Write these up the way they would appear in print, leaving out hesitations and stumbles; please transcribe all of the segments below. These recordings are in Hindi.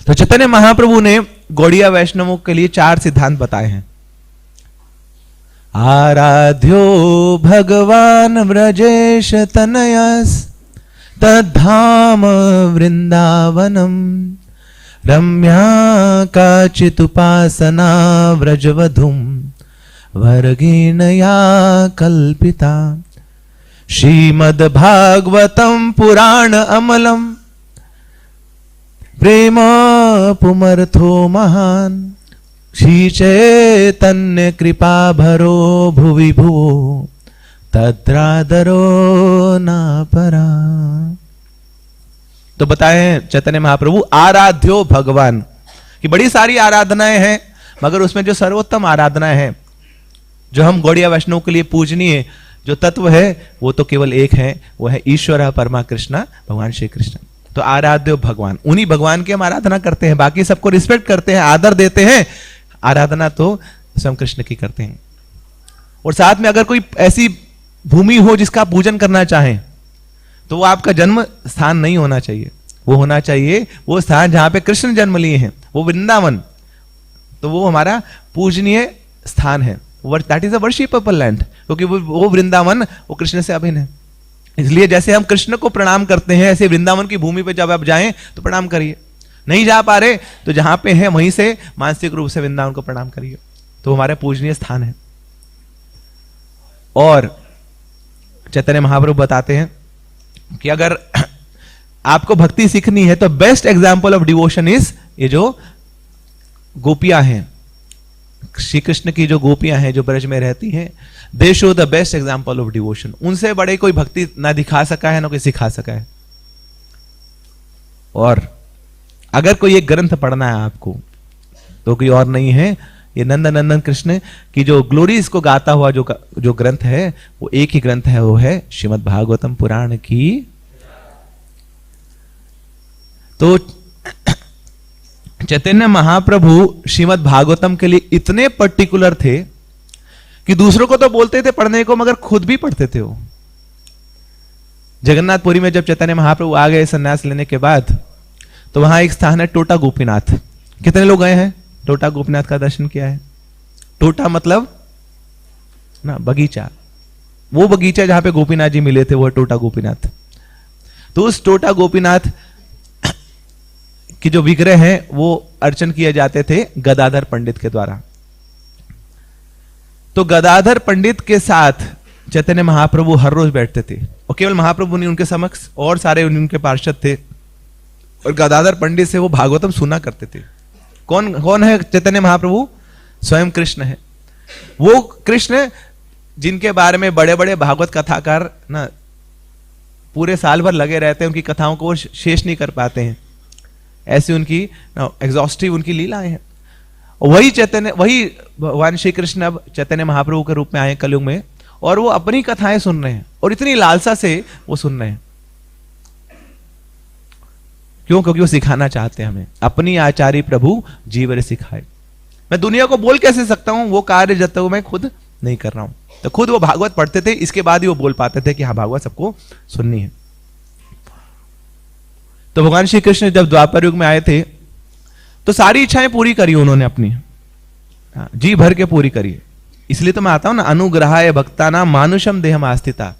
तो चैतन्य महाप्रभु ने गौड़िया वैष्णवों के लिए 4 सिद्धांत बताए हैं। आराध्यो भगवान व्रजेश तनयस तद्धाम वृंदावनम रम्या काचिदुपासना व्रजवधुम वर्गीणया कल्पिता श्रीमद्भागवतम पुराण अमलम प्रेम पुमर्थो महान श्री चैतन्य कृपा भरो भुवि भुवो तद्रादरो ना परा। तो बताए चैतन्य महाप्रभु आराध्यो भगवान की बड़ी सारी आराधनाएं हैं, मगर उसमें जो सर्वोत्तम आराधनाएं हैं, जो हम गौड़िया वैष्णव के लिए पूजनीय जो तत्व है, वो तो केवल एक है, वो है ईश्वर परमा कृष्ण भगवान श्री कृष्ण। तो आराध्य भगवान, उन्हीं भगवान की हम आराधना करते हैं, बाकी सबको रिस्पेक्ट करते हैं, आदर देते हैं, आराधना तो स्वयं कृष्ण की करते हैं। और साथ में अगर कोई ऐसी भूमि हो जिसका आप पूजन करना चाहें, तो वो आपका जन्म स्थान नहीं होना चाहिए, वो होना चाहिए वो स्थान जहां पे कृष्ण जन्म लिए हैं, वो वृंदावन, तो वो हमारा पूजनीय स्थान है, that is a worshipable land, क्योंकि वो वृंदावन वो कृष्ण से अभिन्न है। इसलिए जैसे हम कृष्ण को प्रणाम करते हैं, ऐसे वृंदावन की भूमि पे जब आप जाएं तो प्रणाम करिए, नहीं जा पा रहे तो जहां पे है वहीं से मानसिक रूप से वृंदावन को प्रणाम करिए, तो हमारे पूजनीय स्थान है। और चैतन्य महाप्रभु बताते हैं कि अगर आपको भक्ति सीखनी है तो best example of devotion is ये जो गोपियां हैं, श्री कृष्ण की जो गोपियां हैं जो ब्रज में रहती हैं, दे show the best example of devotion. उनसे बड़े कोई भक्ति ना दिखा सका है ना कोई सिखा सका है। और अगर कोई एक ग्रंथ पढ़ना है आपको तो कोई और नहीं है, ये नंदन कृष्ण की जो ग्लोरीज को गाता हुआ जो ग्रंथ है, वो एक ही ग्रंथ है, वो है श्रीमद् भागवतम पुराण की। तो चैतन्य महाप्रभु श्रीमद् भागवतम के लिए इतने पर्टिकुलर थे कि दूसरों को तो बोलते थे पढ़ने को, मगर खुद भी पढ़ते थे वो। जगन्नाथपुरी में जब चैतन्य महाप्रभु आ गए संन्यास लेने के बाद, तो वहां एक स्थान है टोटा गोपीनाथ। कितने लोग गए हैं टोटा गोपीनाथ का दर्शन किया है? टोटा मतलब ना बगीचा, वो बगीचा जहां पे गोपीनाथ जी मिले थे, वो टोटा गोपीनाथ। तो उस टोटा गोपीनाथ की जो विग्रह है वो अर्चन किए जाते थे गदाधर पंडित के द्वारा। तो गदाधर पंडित के साथ चैतन्य महाप्रभु हर रोज बैठते थे, और केवल महाप्रभु नहीं, उनके समक्ष और सारे उनके पार्षद थे, और गदाधर पंडित से वो भागवतम सुना करते थे। कौन है चैतन्य महाप्रभु? स्वयं कृष्ण है। वो कृष्ण जिनके बारे में बड़े बड़े भागवत कथाकार ना पूरे साल भर लगे रहते हैं, उनकी कथाओं को वो शेष नहीं कर पाते हैं, ऐसी उनकी एग्जॉस्टिव उनकी लीलाएं हैं। वही भगवान श्री कृष्ण अब चैतन्य महाप्रभु के रूप में आए कलयुग में, और वो अपनी कथाएं सुन रहे हैं, और इतनी लालसा से वो सुन रहे हैं। क्यों? क्योंकि वो सिखाना चाहते हैं हमें, अपनी आचार्य प्रभु जीवन सिखाए। मैं दुनिया को बोल कैसे सकता हूं वो कार्य जब तक मैं खुद नहीं कर रहा हूं। तो खुद वो भागवत पढ़ते थे, इसके बाद ही वो बोल पाते थे कि हाँ भागवत सबको सुननी है। तो भगवान श्री कृष्ण जब द्वापर युग में आए थे तो सारी इच्छाएं पूरी करी उन्होंने अपनी, जी भर के पूरी करी। इसलिए तो मैं आता हूं ना, अनुग्रहाय भक्तानां मानुषम देहम आस्थिता,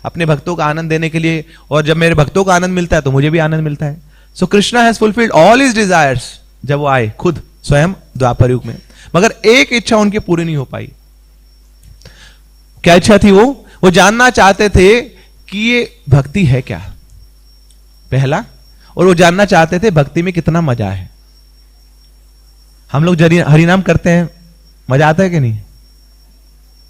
अपने भक्तों का आनंद देने के लिए, और जब मेरे भक्तों का आनंद मिलता है तो मुझे भी आनंद मिलता है। So Krishna has fulfilled all his desires जब वो आए खुद स्वयं द्वापर युग में, मगर एक इच्छा उनकी पूरी नहीं हो पाई। क्या इच्छा थी? वो जानना चाहते थे कि ये भक्ति है क्या, पहला, और वो जानना चाहते थे भक्ति में कितना मजा है। हम लोग हरिनाम करते हैं, मजा आता है कि नहीं?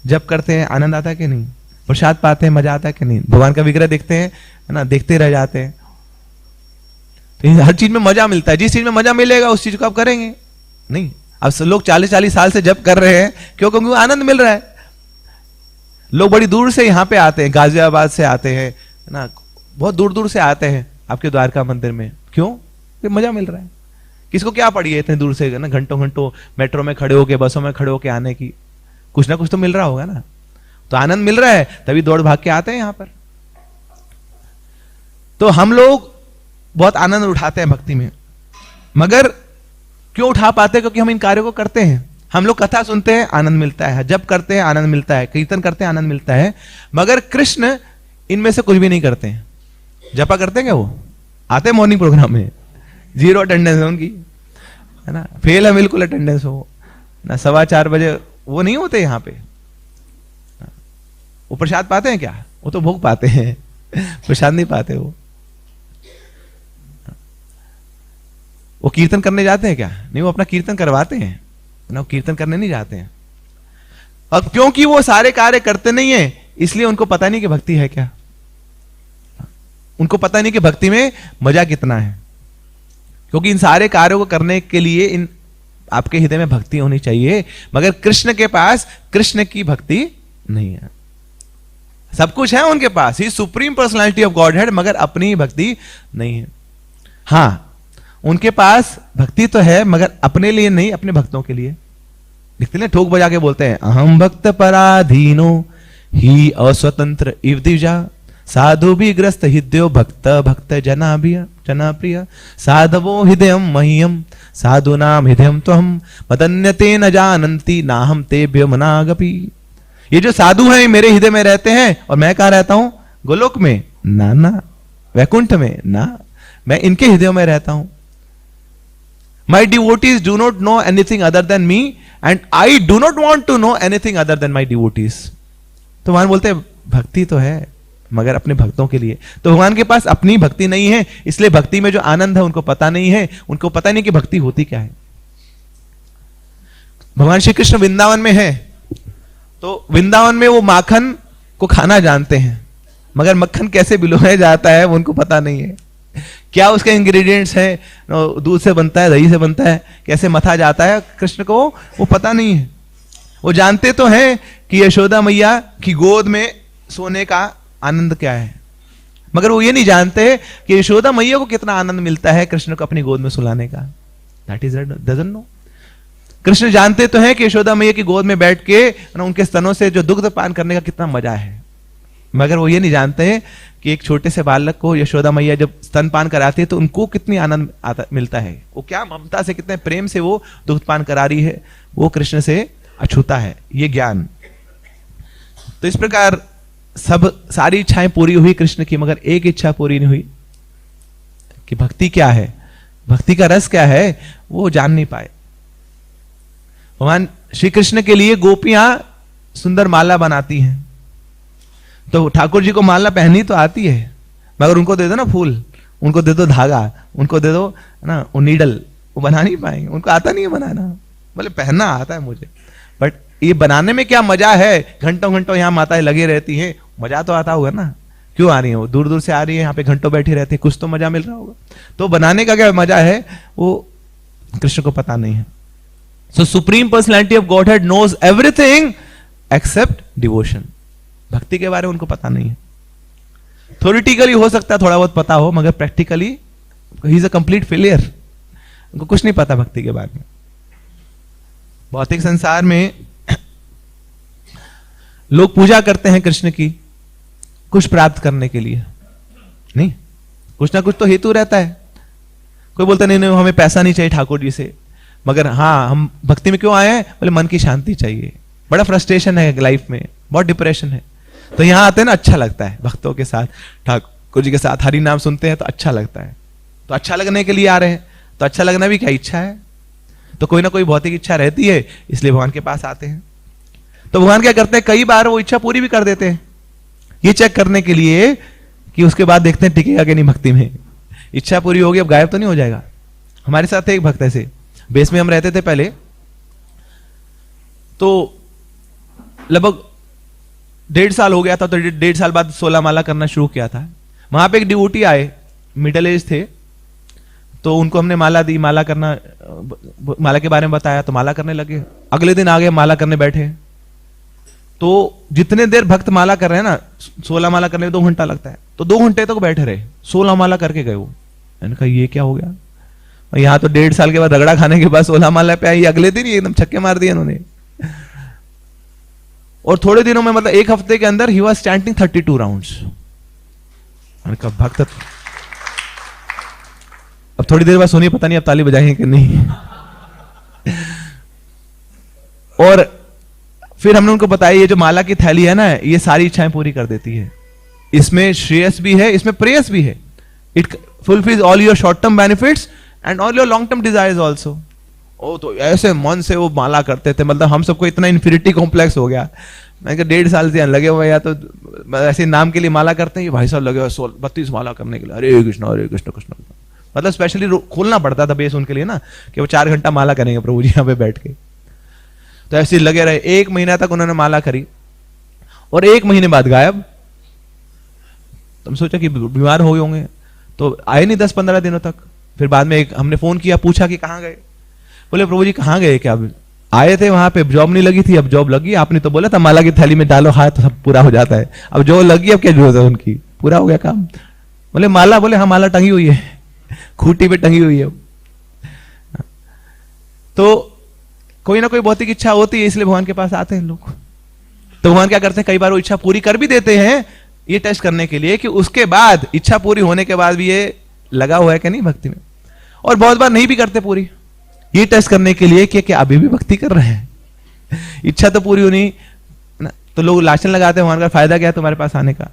जब करते हैं आनंद आता है कि नहीं? प्रसाद पाते हैं, मजा आता है कि नहीं? भगवान का विग्रह देखते हैं, है ना, देखते रह जाते हैं। तो हर चीज में मजा मिलता है, जिस चीज में मजा मिलेगा उस चीज को आप करेंगे नहीं। अब लोग 40-40 साल से जब कर रहे हैं, क्यों? क्योंकि वो आनंद मिल रहा है। लोग बड़ी दूर से यहाँ पे आते हैं, गाजियाबाद से आते हैं, है ना, बहुत दूर दूर से आते हैं आपके द्वारका मंदिर में। क्यों? मजा मिल रहा है। किसको क्या पड़ी है इतने दूर से ना घंटों घंटों मेट्रो में खड़े होके, बसों में खड़े होके आने की? कुछ ना कुछ तो मिल रहा होगा ना, तो आनंद मिल रहा है तभी दौड़ भाग के आते हैं यहां पर। तो हम लोग बहुत आनंद उठाते हैं भक्ति में, मगर क्यों उठा पाते? क्योंकि हम इन कार्यों को करते हैं। हम लोग कथा सुनते हैं, आनंद मिलता है, जप करते हैं, आनंद मिलता है, कीर्तन करते हैं, आनंद मिलता है, मगर कृष्ण इनमें से कुछ भी नहीं करते हैं। जपा करते हैं क्या? वो आते हैं मॉर्निंग प्रोग्राम में, 0 अटेंडेंस है उनकी, है ना, फेल है बिल्कुल अटेंडेंस हो ना, 4:15 बजे वो नहीं होते यहाँ पे। वो प्रसाद पाते हैं क्या? वो तो भोग पाते हैं, प्रसाद नहीं पाते। वो कीर्तन करने जाते हैं क्या? नहीं, वो अपना कीर्तन करवाते हैं ना, वो कीर्तन करने नहीं जाते हैं। अब क्योंकि वो सारे कार्य करते नहीं है, इसलिए उनको पता नहीं कि भक्ति है क्या, उनको पता नहीं कि भक्ति में मजा कितना है। क्योंकि इन सारे कार्यों को करने के लिए इन आपके हृदय में भक्ति होनी चाहिए, मगर कृष्ण के पास कृष्ण की भक्ति नहीं है। सब कुछ है उनके पास, he supreme personality of Godhead, मगर अपनी भक्ति नहीं है। हाँ, उनके पास भक्ति तो है, मगर अपने लिए नहीं, अपने भक्तों के लिए। लिखते ना, ठोक बजा के बोलते हैं, अहम भक्त पराधीनो ही अस्वतंत्र इव द्विजा साधु भी ग्रस्त हृदयो भक्त भक्त जनाप्रिय साधवो हृदयम मह्यम साधु नाम हृदयम त्वहम मदन्यते न जानन्ति नाहम तेभ्यो मनागपि। ये जो साधु हैं मेरे हृदय में रहते हैं, और मैं कहां रहता हूं? गोलोक में ना, ना वैकुंठ में ना, मैं इनके हृदय में रहता हूं। My devotees do not know anything other than me and I do not want to know anything other than my devotees। तो भगवान बोलते हैं भक्ति तो है, मगर अपने भक्तों के लिए। तो भगवान के पास अपनी भक्ति नहीं है, इसलिए भक्ति में जो आनंद है उनको पता नहीं है, उनको पता नहीं कि भक्ति होती क्या है। भगवान श्री कृष्ण वृंदावन में है, तो वृंदावन में वो माखन को खाना जानते हैं, मगर मक्खन कैसे बिलोया जाता है वो उनको पता नहीं है। क्या उसके इंग्रेडिएंट्स हैं, दूध से बनता है, दही से बनता है, कैसे मथा जाता है, कृष्ण को वो पता नहीं है। वो जानते तो हैं कि यशोदा मैया की गोद में सोने का आनंद क्या है, मगर वो ये नहीं जानते कि यशोदा मैया को कितना आनंद मिलता है कृष्ण को अपनी गोद में सुलाने का। That is doesn't know. Krishna जानते तो हैं कि यशोदा मैया की गोद में बैठ के उनके स्तनों से जो दुग्ध पान करने का कितना मजा है, मगर वो ये नहीं जानते हैं कि एक छोटे से बालक को यशोदा मैया जब स्तनपान कराती है तो उनको कितनी आनंद मिलता है, वो क्या ममता से, कितने प्रेम से वो दुग्धपान करा रही है, वो कृष्ण से अछूता है ये ज्ञान। तो इस प्रकार सब सारी इच्छाएं पूरी हुई कृष्ण की, मगर एक इच्छा पूरी नहीं हुई कि भक्ति क्या है, भक्ति का रस क्या है, वो जान नहीं पाए। भगवान श्री कृष्ण के लिए गोपियां सुंदर माला बनाती हैं, तो ठाकुर जी को माला पहनी तो आती है, मगर उनको दे दो ना फूल, उनको दे दो धागा, उनको दे दो ना वो नीडल, वो बना नहीं पाएंगे, उनको आता नहीं है बनाना। बोले पहनना आता है मुझे, बट ये बनाने में क्या मजा है, घंटों घंटों यहाँ माताएं लगी रहती हैं, मजा तो आता होगा ना। क्यों आ रही है वो, दूर दूर से आ रही है, यहाँ पे घंटों बैठी रहती है, कुछ तो मजा मिल रहा होगा। तो बनाने का क्या मजा है वो कृष्ण को पता नहीं है। So supreme personality of Godhead knows everything except devotion. भक्ति के बारे में उनको पता नहीं है। थ्योरेटिकली हो सकता है थोड़ा बहुत पता हो, मगर practically he is a complete failure. उनको कुछ नहीं पता भक्ति के बारे में। भौतिक संसार में लोग पूजा करते हैं कृष्ण की कुछ प्राप्त करने के लिए, नहीं, कुछ ना कुछ तो हेतु रहता है। कोई बोलता नहीं नहीं हमें पैसा नहीं चाहिए ठाकुर जी से, मगर हाँ हम भक्ति में क्यों आए हैं, बोले मन की शांति चाहिए, बड़ा फ्रस्ट्रेशन है लाइफ में, बहुत डिप्रेशन है, तो यहां आते हैं ना, अच्छा लगता है भक्तों के साथ, ठाकुर जी के साथ हरि नाम सुनते हैं तो अच्छा लगता है। तो अच्छा लगने के लिए आ रहे हैं, तो अच्छा लगना भी क्या इच्छा है, तो कोई ना कोई भौतिक इच्छा रहती है, इसलिए भगवान के पास आते हैं। तो भगवान क्या करते हैं, कई बार वो इच्छा पूरी भी कर देते हैं, ये चेक करने के लिए कि उसके बाद देखते हैं टिकेगा कि नहीं भक्ति में। इच्छा पूरी होगी, अब गायब तो नहीं हो जाएगा। हमारे साथ एक भक्त ऐसे, बेस में हम रहते थे पहले, तो लगभग 1.5 साल हो गया था, तो 1.5 साल बाद 16 माला करना शुरू किया था। वहां पे एक डिवोटी आए, मिडिल एज थे, तो उनको हमने माला दी, माला करना, माला के बारे में बताया, तो माला करने लगे। अगले दिन आ गए, माला करने बैठे, तो जितने देर भक्त माला कर रहे हैं ना, 16 माला करने में 2 घंटा लगता है, तो 2 घंटे तक बैठे रहे, 16 माला करके गए वो। मैंने कहा ये क्या हो गया, यहाँ तो 1.5 साल के बाद रगड़ा खाने के बाद 16 माला पे आई, अगले दिन ही एकदम छक्के मार दिए उन्होंने। और थोड़े दिनों में, मतलब 1 हफ्ते के अंदर ही वाज स्टैंडिंग 32 राउंड्स। मैंने कहा भक्त, अब थोड़ी देर बाद सुनिए, पता नहीं अब ताली बजाएंगे कि नहीं। और फिर हमने उनको बताया ये जो माला की थैली है ना, ये सारी इच्छाएं पूरी कर देती है। इसमें श्रेयस भी है, इसमें प्रेयस भी है। It fulfils all your short term benefits and all your long term desires also. ओ तो ऐसे मन से वो माला करते थे, मतलब हम सबको इतना इन्फिनिटी कॉम्प्लेक्स हो गया। मैं 1.5 साल से लगे हुए, या तो ऐसे नाम के लिए माला करते हैं, ये भाई साहब लगे हुए 32 माला करने के लिए, हरे कृष्ण कृष्ण। मतलब स्पेशली खोलना पड़ता था बेस उनके लिए ना, कि वो 4 घंटा माला करेंगे प्रभु जी यहाँ पे बैठ के। तो ऐसे लगे रहे, 1 महीना तक उन्होंने माला करी और 1 महीने बाद गायब। तुम सोचा कि बीमार हो गए होंगे, तो आए नहीं 10-15 दिनों तक। फिर बाद में हमने फोन किया, पूछा कि कहाँ गए। बोले प्रभु जी कहाँ गए, क्या आए थे वहां पे, जॉब नहीं लगी थी, अब जॉब लगी। आपने तो बोला था माला की थैली में डालो हाथ तो सब पूरा हो जाता है, अब जो लगी अब क्या जरूरत है उनकी, पूरा हो गया काम। बोले माला, बोले हाँ माला टंगी हुई है, खूंटी पे टंगी हुई है। तो कोई ना कोई भौतिक इच्छा होती है, इसलिए भगवान के पास आते हैं लोग। तो भगवान क्या करते हैं, कई बार वो इच्छा पूरी कर भी देते हैं, ये टेस्ट करने के लिए कि उसके बाद, इच्छा पूरी होने के बाद भी ये लगा हुआ है कि नहीं भक्ति में। और बहुत बार नहीं भी करते पूरी, ये टेस्ट करने के लिए कि क्या अभी भी भक्ति कर रहे हैं। इच्छा तो पूरी होनी ना, तो लोग लाशन लगाते हैं, भगवान का फायदा क्या है तुम्हारे पास आने का।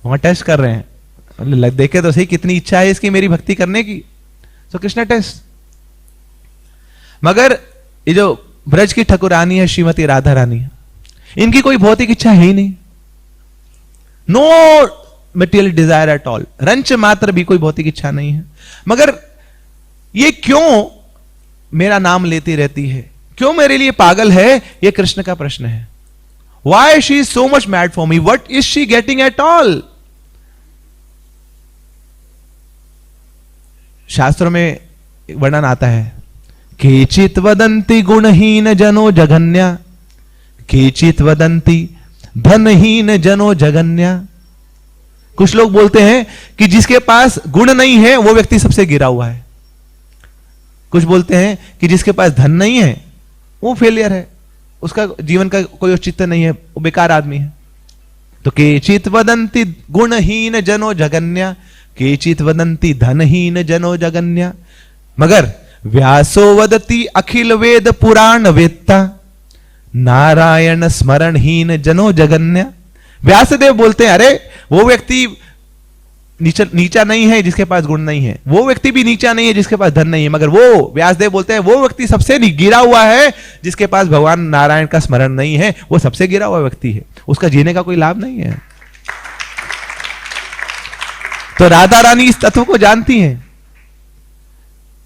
वहां टेस्ट कर रहे हैं, देखे तो सही कितनी इच्छा है इसकी मेरी भक्ति करने की। तो कृष्णा टेस्ट। मगर ये जो ब्रज की ठकुरानी है श्रीमती राधा रानी, इनकी कोई भौतिक इच्छा है ही नहीं, no material desire at all, रंच मात्र भी कोई भौतिक इच्छा नहीं है। मगर ये क्यों मेरा नाम लेती रहती है, क्यों मेरे लिए पागल है, ये कृष्ण का प्रश्न है। Why she is so much mad for me, what is she getting at all. शास्त्रों में वर्णन आता है, केचित वदंती गुणहीन जनो जघन्या, केचित वदंती धनहीन जनो जघन्या। कुछ लोग बोलते हैं कि जिसके पास गुण नहीं है वो व्यक्ति सबसे गिरा हुआ है। कुछ बोलते हैं कि जिसके पास धन नहीं है वो फेलियर है, उसका जीवन का कोई औचित्य नहीं है, वो बेकार आदमी है। तो केचित वदंती गुणहीन जनो जगन्या, केचित वदंती धनहीन जनो जगन्या। मगर व्यासो वदति अखिल वेद पुराण वेत्ता, नारायण स्मरणहीन जनो जगन्या। व्यासदेव बोलते हैं अरे वो व्यक्ति नीचा नहीं है जिसके पास गुण नहीं है, वो व्यक्ति भी नीचा नहीं है जिसके पास धन नहीं है, मगर वो व्यासदेव बोलते हैं वो व्यक्ति सबसे गिरा हुआ है जिसके पास भगवान नारायण का स्मरण नहीं है, वो सबसे गिरा हुआ व्यक्ति है, उसका जीने का कोई लाभ नहीं है। तो राधा रानी इस तत्व को जानती हैं।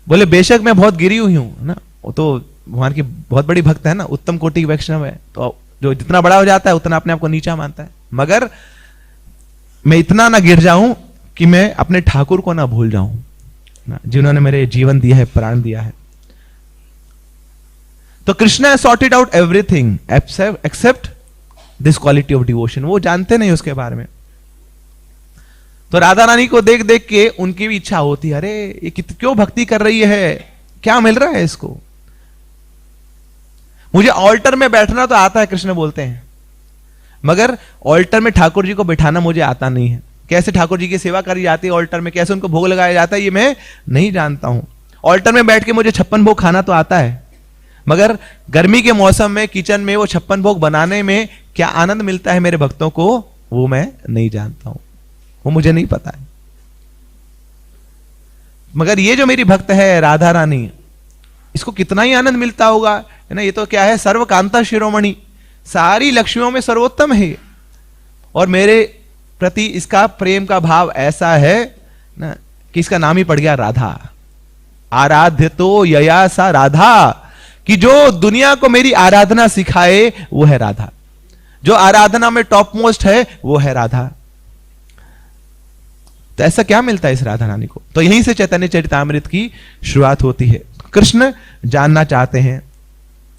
बोले बेशक मैं बहुत गिरी हुई हूं ना, वो तो भगवान की बहुत बड़ी भक्त है ना, उत्तम कोटि की वैष्णव है, तो जो जितना बड़ा हो जाता है उतना अपने आप को नीचा मानता है। मगर मैं इतना ना गिर जाऊं कि मैं अपने ठाकुर को ना भूल जाऊं ना, जिन्होंने मेरे जीवन दिया है, प्राण दिया है। तो Krishna has sorted out everything except this quality of devotion. वो जानते नहीं उसके बारे में। तो राधा रानी को देख देख के उनकी भी इच्छा होती है, अरे ये क्यों भक्ति कर रही है, क्या मिल रहा है इसको। मुझे ऑल्टर में बैठना तो आता है, कृष्ण बोलते हैं, मगर ऑल्टर में ठाकुर जी को बैठाना मुझे आता नहीं है। कैसे ठाकुर जी की सेवा करी जाती है ऑल्टर में, कैसे उनको भोग लगाया जाता है, ये मैं नहीं जानता हूं। ऑल्टर में बैठ के मुझे 56 भोग खाना तो आता है, मगर गर्मी के मौसम में किचन में वो 56 भोग बनाने में क्या आनंद मिलता है मेरे भक्तों को, वो मैं नहीं जानता हूं, वो मुझे नहीं पता है। मगर ये जो मेरी भक्त है राधा रानी, इसको कितना ही आनंद मिलता होगा, है ना। ये तो क्या है, सर्वकांता शिरोमणि, सारी लक्ष्मियों में सर्वोत्तम है, और मेरे प्रति इसका प्रेम का भाव ऐसा है ना कि इसका नाम ही पड़ गया राधा। आराध्य तो यया सा राधा, कि जो दुनिया को मेरी आराधना सिखाए वो है राधा, जो आराधना में टॉप मोस्ट है वो है राधा। तो ऐसा क्या मिलता है इस राधा रानी को। तो यहीं से चैतन्य चरितामृत की शुरुआत होती है। कृष्ण जानना चाहते हैं,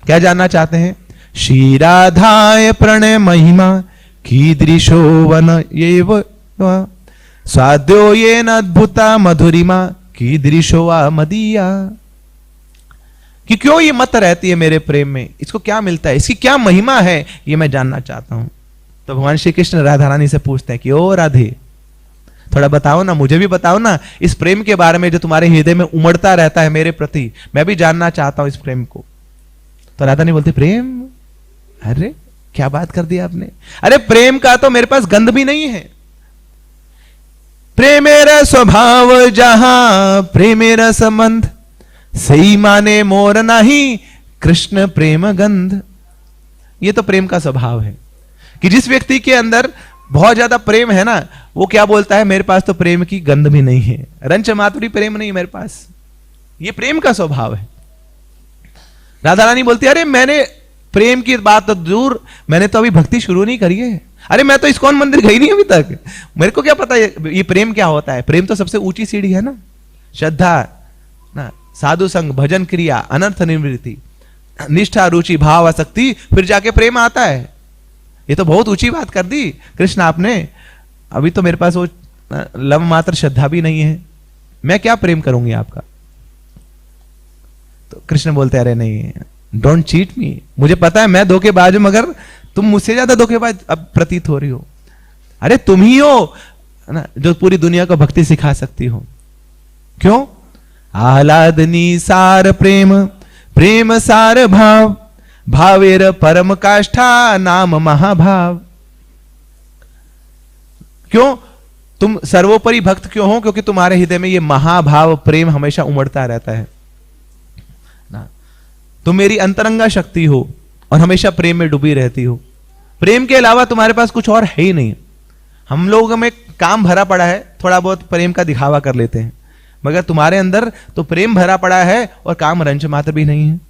क्या जानना चाहते हैं, श्री राधाय प्रणय महिमा कीदृशो वन येव स्वाद्यो येन अद्भुता मधुरिमा कीदृशो वा मदीया। कि क्यों ये मत रहती है मेरे प्रेम में, इसको क्या मिलता है, इसकी क्या महिमा है, ये मैं जानना चाहता हूं। तो भगवान श्री कृष्ण राधा रानी से पूछते हैं कि ओ राधे, थोड़ा बताओ ना, मुझे भी बताओ ना इस प्रेम के बारे में जो तुम्हारे हृदय में उमड़ता रहता है मेरे प्रति, मैं भी जानना चाहता हूं इस प्रेम को। तो राधा नहीं बोलती प्रेम, अरे क्या बात कर दी आपने, अरे प्रेम का तो मेरे पास गंध भी नहीं है। प्रेमेरा स्वभाव जहां प्रेमेरा संबंध, सही माने मोर नहीं कृष्ण प्रेम गंध। ये तो प्रेम का स्वभाव है कि जिस व्यक्ति के अंदर बहुत ज्यादा प्रेम है ना, वो क्या बोलता है, मेरे पास तो प्रेम की गंध भी नहीं है, रंच मातुरी प्रेम नहीं मेरे पास। ये प्रेम का स्वभाव है। राधा रानी बोलती है अरे मैंने प्रेम की बात तो दूर, मैंने तो अभी भक्ति शुरू नहीं करी है, अरे मैं तो इस्कॉन मंदिर गई नहीं अभी तक, मेरे को क्या पता ये प्रेम क्या होता है। प्रेम तो सबसे ऊंची सीढ़ी है ना, श्रद्धा ना, साधु संग, भजन क्रिया, अनर्थ निवृत्ति, निष्ठा, रुचि, भाव, आसक्ति, फिर जाके प्रेम आता है। ये तो बहुत ऊंची बात कर दी कृष्ण आपने, अभी तो मेरे पास वो लव मात्र श्रद्धा भी नहीं है, मैं क्या प्रेम करूंगी आपका। तो कृष्ण बोलते अरे नहीं, डोंट चीट मी, मुझे पता है मैं धोखेबाज हूं, मगर तुम मुझसे ज्यादा धोखेबाज अब प्रतीत हो रही हो। अरे तुम ही हो ना जो पूरी दुनिया को भक्ति सिखा सकती हो। क्यों? आह्लादनी सार प्रेम, प्रेम सार भाव, भावेर परम काष्ठा नाम महाभाव। क्यों तुम सर्वोपरि भक्त क्यों हो? क्योंकि तुम्हारे हृदय में ये महाभाव प्रेम हमेशा उमड़ता रहता है ना। तुम मेरी अंतरंगा शक्ति हो और हमेशा प्रेम में डूबी रहती हो। प्रेम के अलावा तुम्हारे पास कुछ और है ही नहीं। हम लोगों में काम भरा पड़ा है, थोड़ा बहुत प्रेम का दिखावा कर लेते हैं, मगर तुम्हारे अंदर तो प्रेम भरा पड़ा है और काम रंच मात्र भी नहीं है।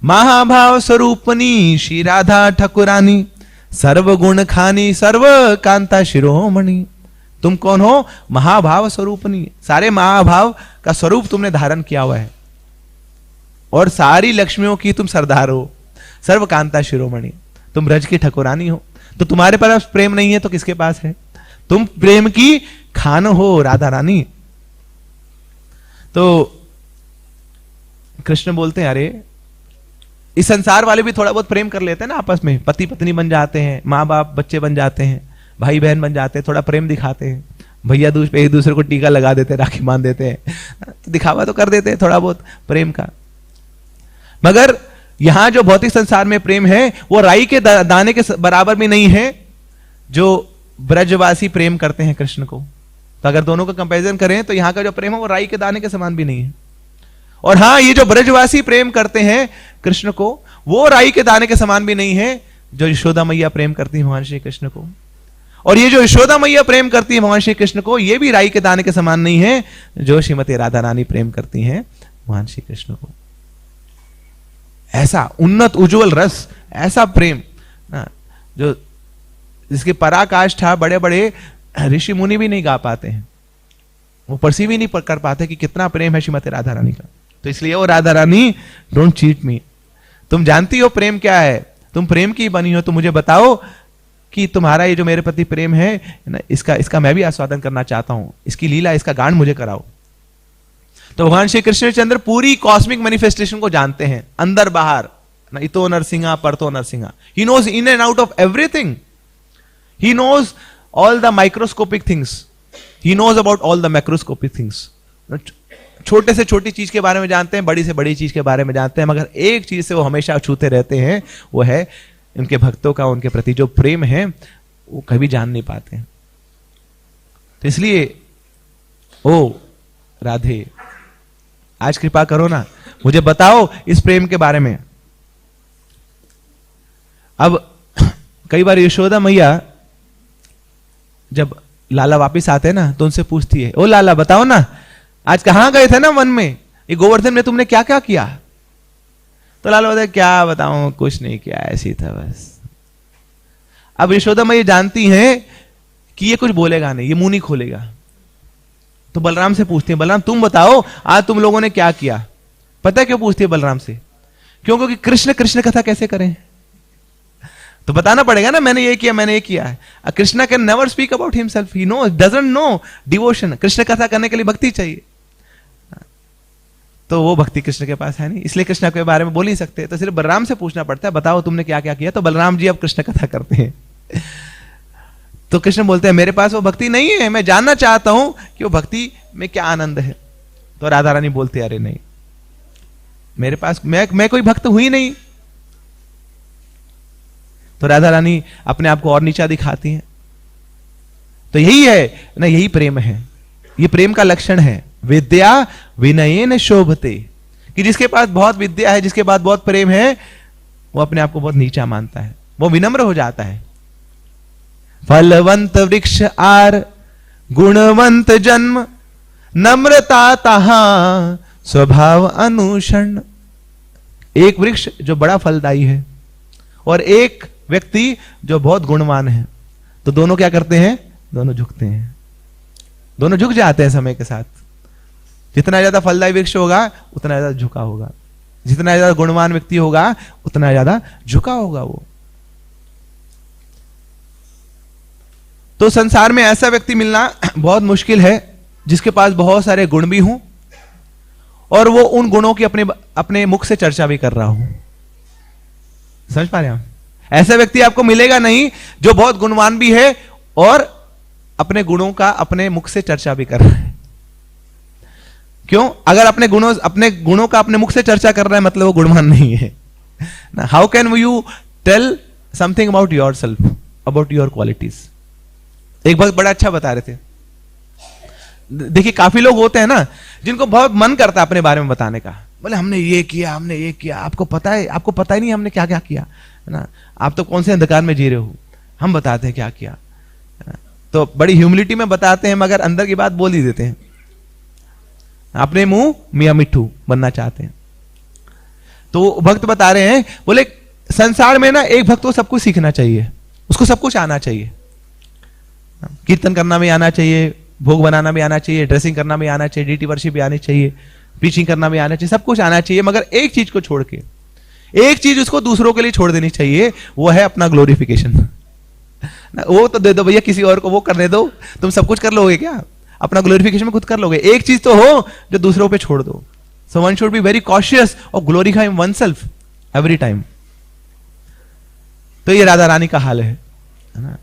महाभाव स्वरूपनी श्री राधा ठाकुरानी, सर्व गुण खानी सर्व कांता शिरोमणि। तुम कौन हो? महाभाव स्वरूपनी, सारे महाभाव का स्वरूप तुमने धारण किया हुआ है और सारी लक्ष्मियों की तुम सरदार हो, सर्व कांता शिरोमणि, तुम ब्रज की ठाकुरानी हो। तो तुम्हारे पास प्रेम नहीं है तो किसके पास है? तुम प्रेम की खान हो राधा रानी। तो कृष्ण बोलते हैं अरे इस संसार वाले भी थोड़ा बहुत प्रेम कर लेते हैं ना आपस में, पति पत्नी बन जाते हैं, माँ बाप बच्चे बन जाते हैं, भाई बहन बन जाते हैं, थोड़ा प्रेम दिखाते हैं, भैया दूज पे एक दूसरे को टीका लगा देते हैं, राखी बांध देते हैं, तो दिखावा तो कर देते हैं थोड़ा बहुत प्रेम का। मगर यहां जो भौतिक संसार में प्रेम है वो राई के दाने के बराबर भी नहीं है जो ब्रजवासी प्रेम करते हैं कृष्ण को। तो अगर दोनों का कंपैरिजन करें तो यहां का जो प्रेम है वो राई के दाने के समान भी नहीं है। और हां, ये जो ब्रजवासी प्रेम करते हैं कृष्ण को, वो राई के दाने के समान भी नहीं है जो यशोदा मैया प्रेम करती है भगवान श्री कृष्ण को। और ये जो यशोदा मैया प्रेम करती है भगवान श्री कृष्ण को, ये भी राई के दाने के समान नहीं है जो श्रीमती राधा रानी प्रेम करती हैं भगवान श्री कृष्ण को। ऐसा उन्नत उज्जवल रस, ऐसा प्रेम जो जिसकी पराकाष्ठा बड़े बड़े ऋषि मुनि भी नहीं गा पाते हैं, वो परसीव ही नहीं कर पाते कि कितना प्रेम है श्रीमती राधा रानी का। तो इसलिए वो राधा रानी, डोंट चीट मी, तुम जानती हो प्रेम क्या है, तुम प्रेम की बनी हो, तो मुझे बताओ कि तुम्हारा ये जो मेरे प्रति प्रेम है ना, इसका मैं भी आस्वादन करना चाहता हूं, इसकी लीला, इसका गान मुझे कराओ। तो भगवान श्री कृष्णचंद्र पूरी कॉस्मिक मैनिफेस्टेशन को जानते हैं, अंदर बाहर ना, इतो नरसिंहा परतो Narasimha. He knows in and out of everything, he knows all the microscopic things, he knows about all the macroscopic things. छोटे से छोटी चीज के बारे में जानते हैं, बड़ी से बड़ी चीज के बारे में जानते हैं, मगर एक चीज से वो हमेशा छूते रहते हैं, वो है उनके भक्तों का उनके प्रति जो प्रेम है वो कभी जान नहीं पाते हैं। तो इसलिए ओ राधे, आज कृपा करो ना, मुझे बताओ इस प्रेम के बारे में। अब कई बार यशोदा मैया जब लाला वापिस आते हैं ना तो उनसे पूछती है, ओ लाला बताओ ना, आज कहां गए थे ना वन में, ये गोवर्धन में तुमने क्या क्या किया? तो लाला बोलते क्या बताऊं, कुछ नहीं किया, ऐसे ही था बस। अब यशोदा मैया जानती हैं कि ये कुछ बोलेगा नहीं, ये मुंह नहीं खोलेगा, तो बलराम से पूछती है, बलराम तुम बताओ आज तुम लोगों ने क्या किया? पता है क्यों पूछती है बलराम से? क्यों? क्योंकि कृष्ण कृष्ण कथा कैसे करें, तो बताना पड़ेगा ना, मैंने ये किया, मैंने ये किया है। Krishna can never speak about himself, he know doesn't know devotion. Krishna कथा करने के लिए भक्ति चाहिए, तो वो भक्ति कृष्ण के पास है नहीं, इसलिए कृष्ण के बारे में बोल नहीं सकते, तो सिर्फ बलराम से पूछना पड़ता है, बताओ तुमने क्या क्या किया। तो बलराम जी अब कृष्ण कथा करते हैं। तो कृष्ण बोलते हैं मेरे पास वो भक्ति नहीं है, मैं जानना चाहता हूं कि वो भक्ति में क्या आनंद है। तो राधा रानी बोलती अरे नहीं, मेरे पास मैं कोई भक्त हुई नहीं। तो राधा रानी अपने आप को और नीचा दिखाती हैं। तो यही है ना, यही प्रेम है, ये प्रेम का लक्षण है। विद्या विनयेन शोभते, कि जिसके पास बहुत विद्या है, जिसके पास बहुत प्रेम है, वो अपने आप को बहुत नीचा मानता है, वो विनम्र हो जाता है। फलवंत वृक्ष आर गुणवंत जन्म, नम्रता तहा स्वभाव अनुषण। एक वृक्ष जो बड़ा फलदायी है और एक व्यक्ति जो बहुत गुणवान है, तो दोनों क्या करते हैं? दोनों झुकते हैं, दोनों झुक जाते हैं समय के साथ। जितना ज्यादा फलदायी वृक्ष होगा उतना ज्यादा झुका होगा, जितना ज्यादा गुणवान व्यक्ति होगा उतना ज्यादा झुका होगा वो। तो संसार में ऐसा व्यक्ति मिलना बहुत मुश्किल है जिसके पास बहुत सारे गुण भी हों और वो उन गुणों की अपने मुख से चर्चा भी कर रहा हो। समझ पा रहे हैं आप? ऐसा व्यक्ति आपको मिलेगा नहीं जो बहुत गुणवान भी है और अपने गुणों का अपने मुख से चर्चा भी कर रहा है। क्यों? अगर अपने गुणों का अपने मुख से चर्चा कर रहा है मतलब वो गुणवान नहीं है ना। How can you tell something about yourself, about your qualities? एक बात बड़ा अच्छा बता रहे थे। देखिए काफी लोग होते हैं ना जिनको बहुत मन करता है अपने बारे में बताने का, बोले हमने ये किया, हमने ये किया, आपको पता है? आपको पता ही नहीं हमने क्या क्या किया, है ना। आप तो कौन से अंधकार में जी रहे हो, हम बताते हैं क्या किया, है ना। तो बड़ी ह्यूमिलिटी में बताते हैं मगर अंदर की बात बोल ही देते हैं। अपने मुंह मियां मिट्ठू बनना चाहते हैं। तो भक्त बता रहे हैं, बोले संसार में ना एक भक्त को सब कुछ सीखना चाहिए, उसको सब कुछ आना चाहिए। कीर्तन करना भी आना चाहिए, भोग बनाना भी आना चाहिए, ड्रेसिंग करना भी आना चाहिए, डीटी वर्शिप भी आनी चाहिए, प्रीचिंग करना भी आना चाहिए, सब कुछ आना चाहिए। मगर एक चीज को छोड़ के, एक चीज उसको दूसरों के लिए छोड़ देनी चाहिए, वो है अपना ग्लोरिफिकेशन। वो तो दे दो भैया किसी और को, वो करने दो, तुम सब कुछ कर लोगे क्या? अपना ग्लोरिफिकेशन में खुद कर लोगे। एक चीज तो हो जो दूसरों पे छोड़ दो। So one should be very cautious और ग्लोरीफाई वनसेल्फ एवरी टाइम। तो ये राधा रानी का हाल है ना।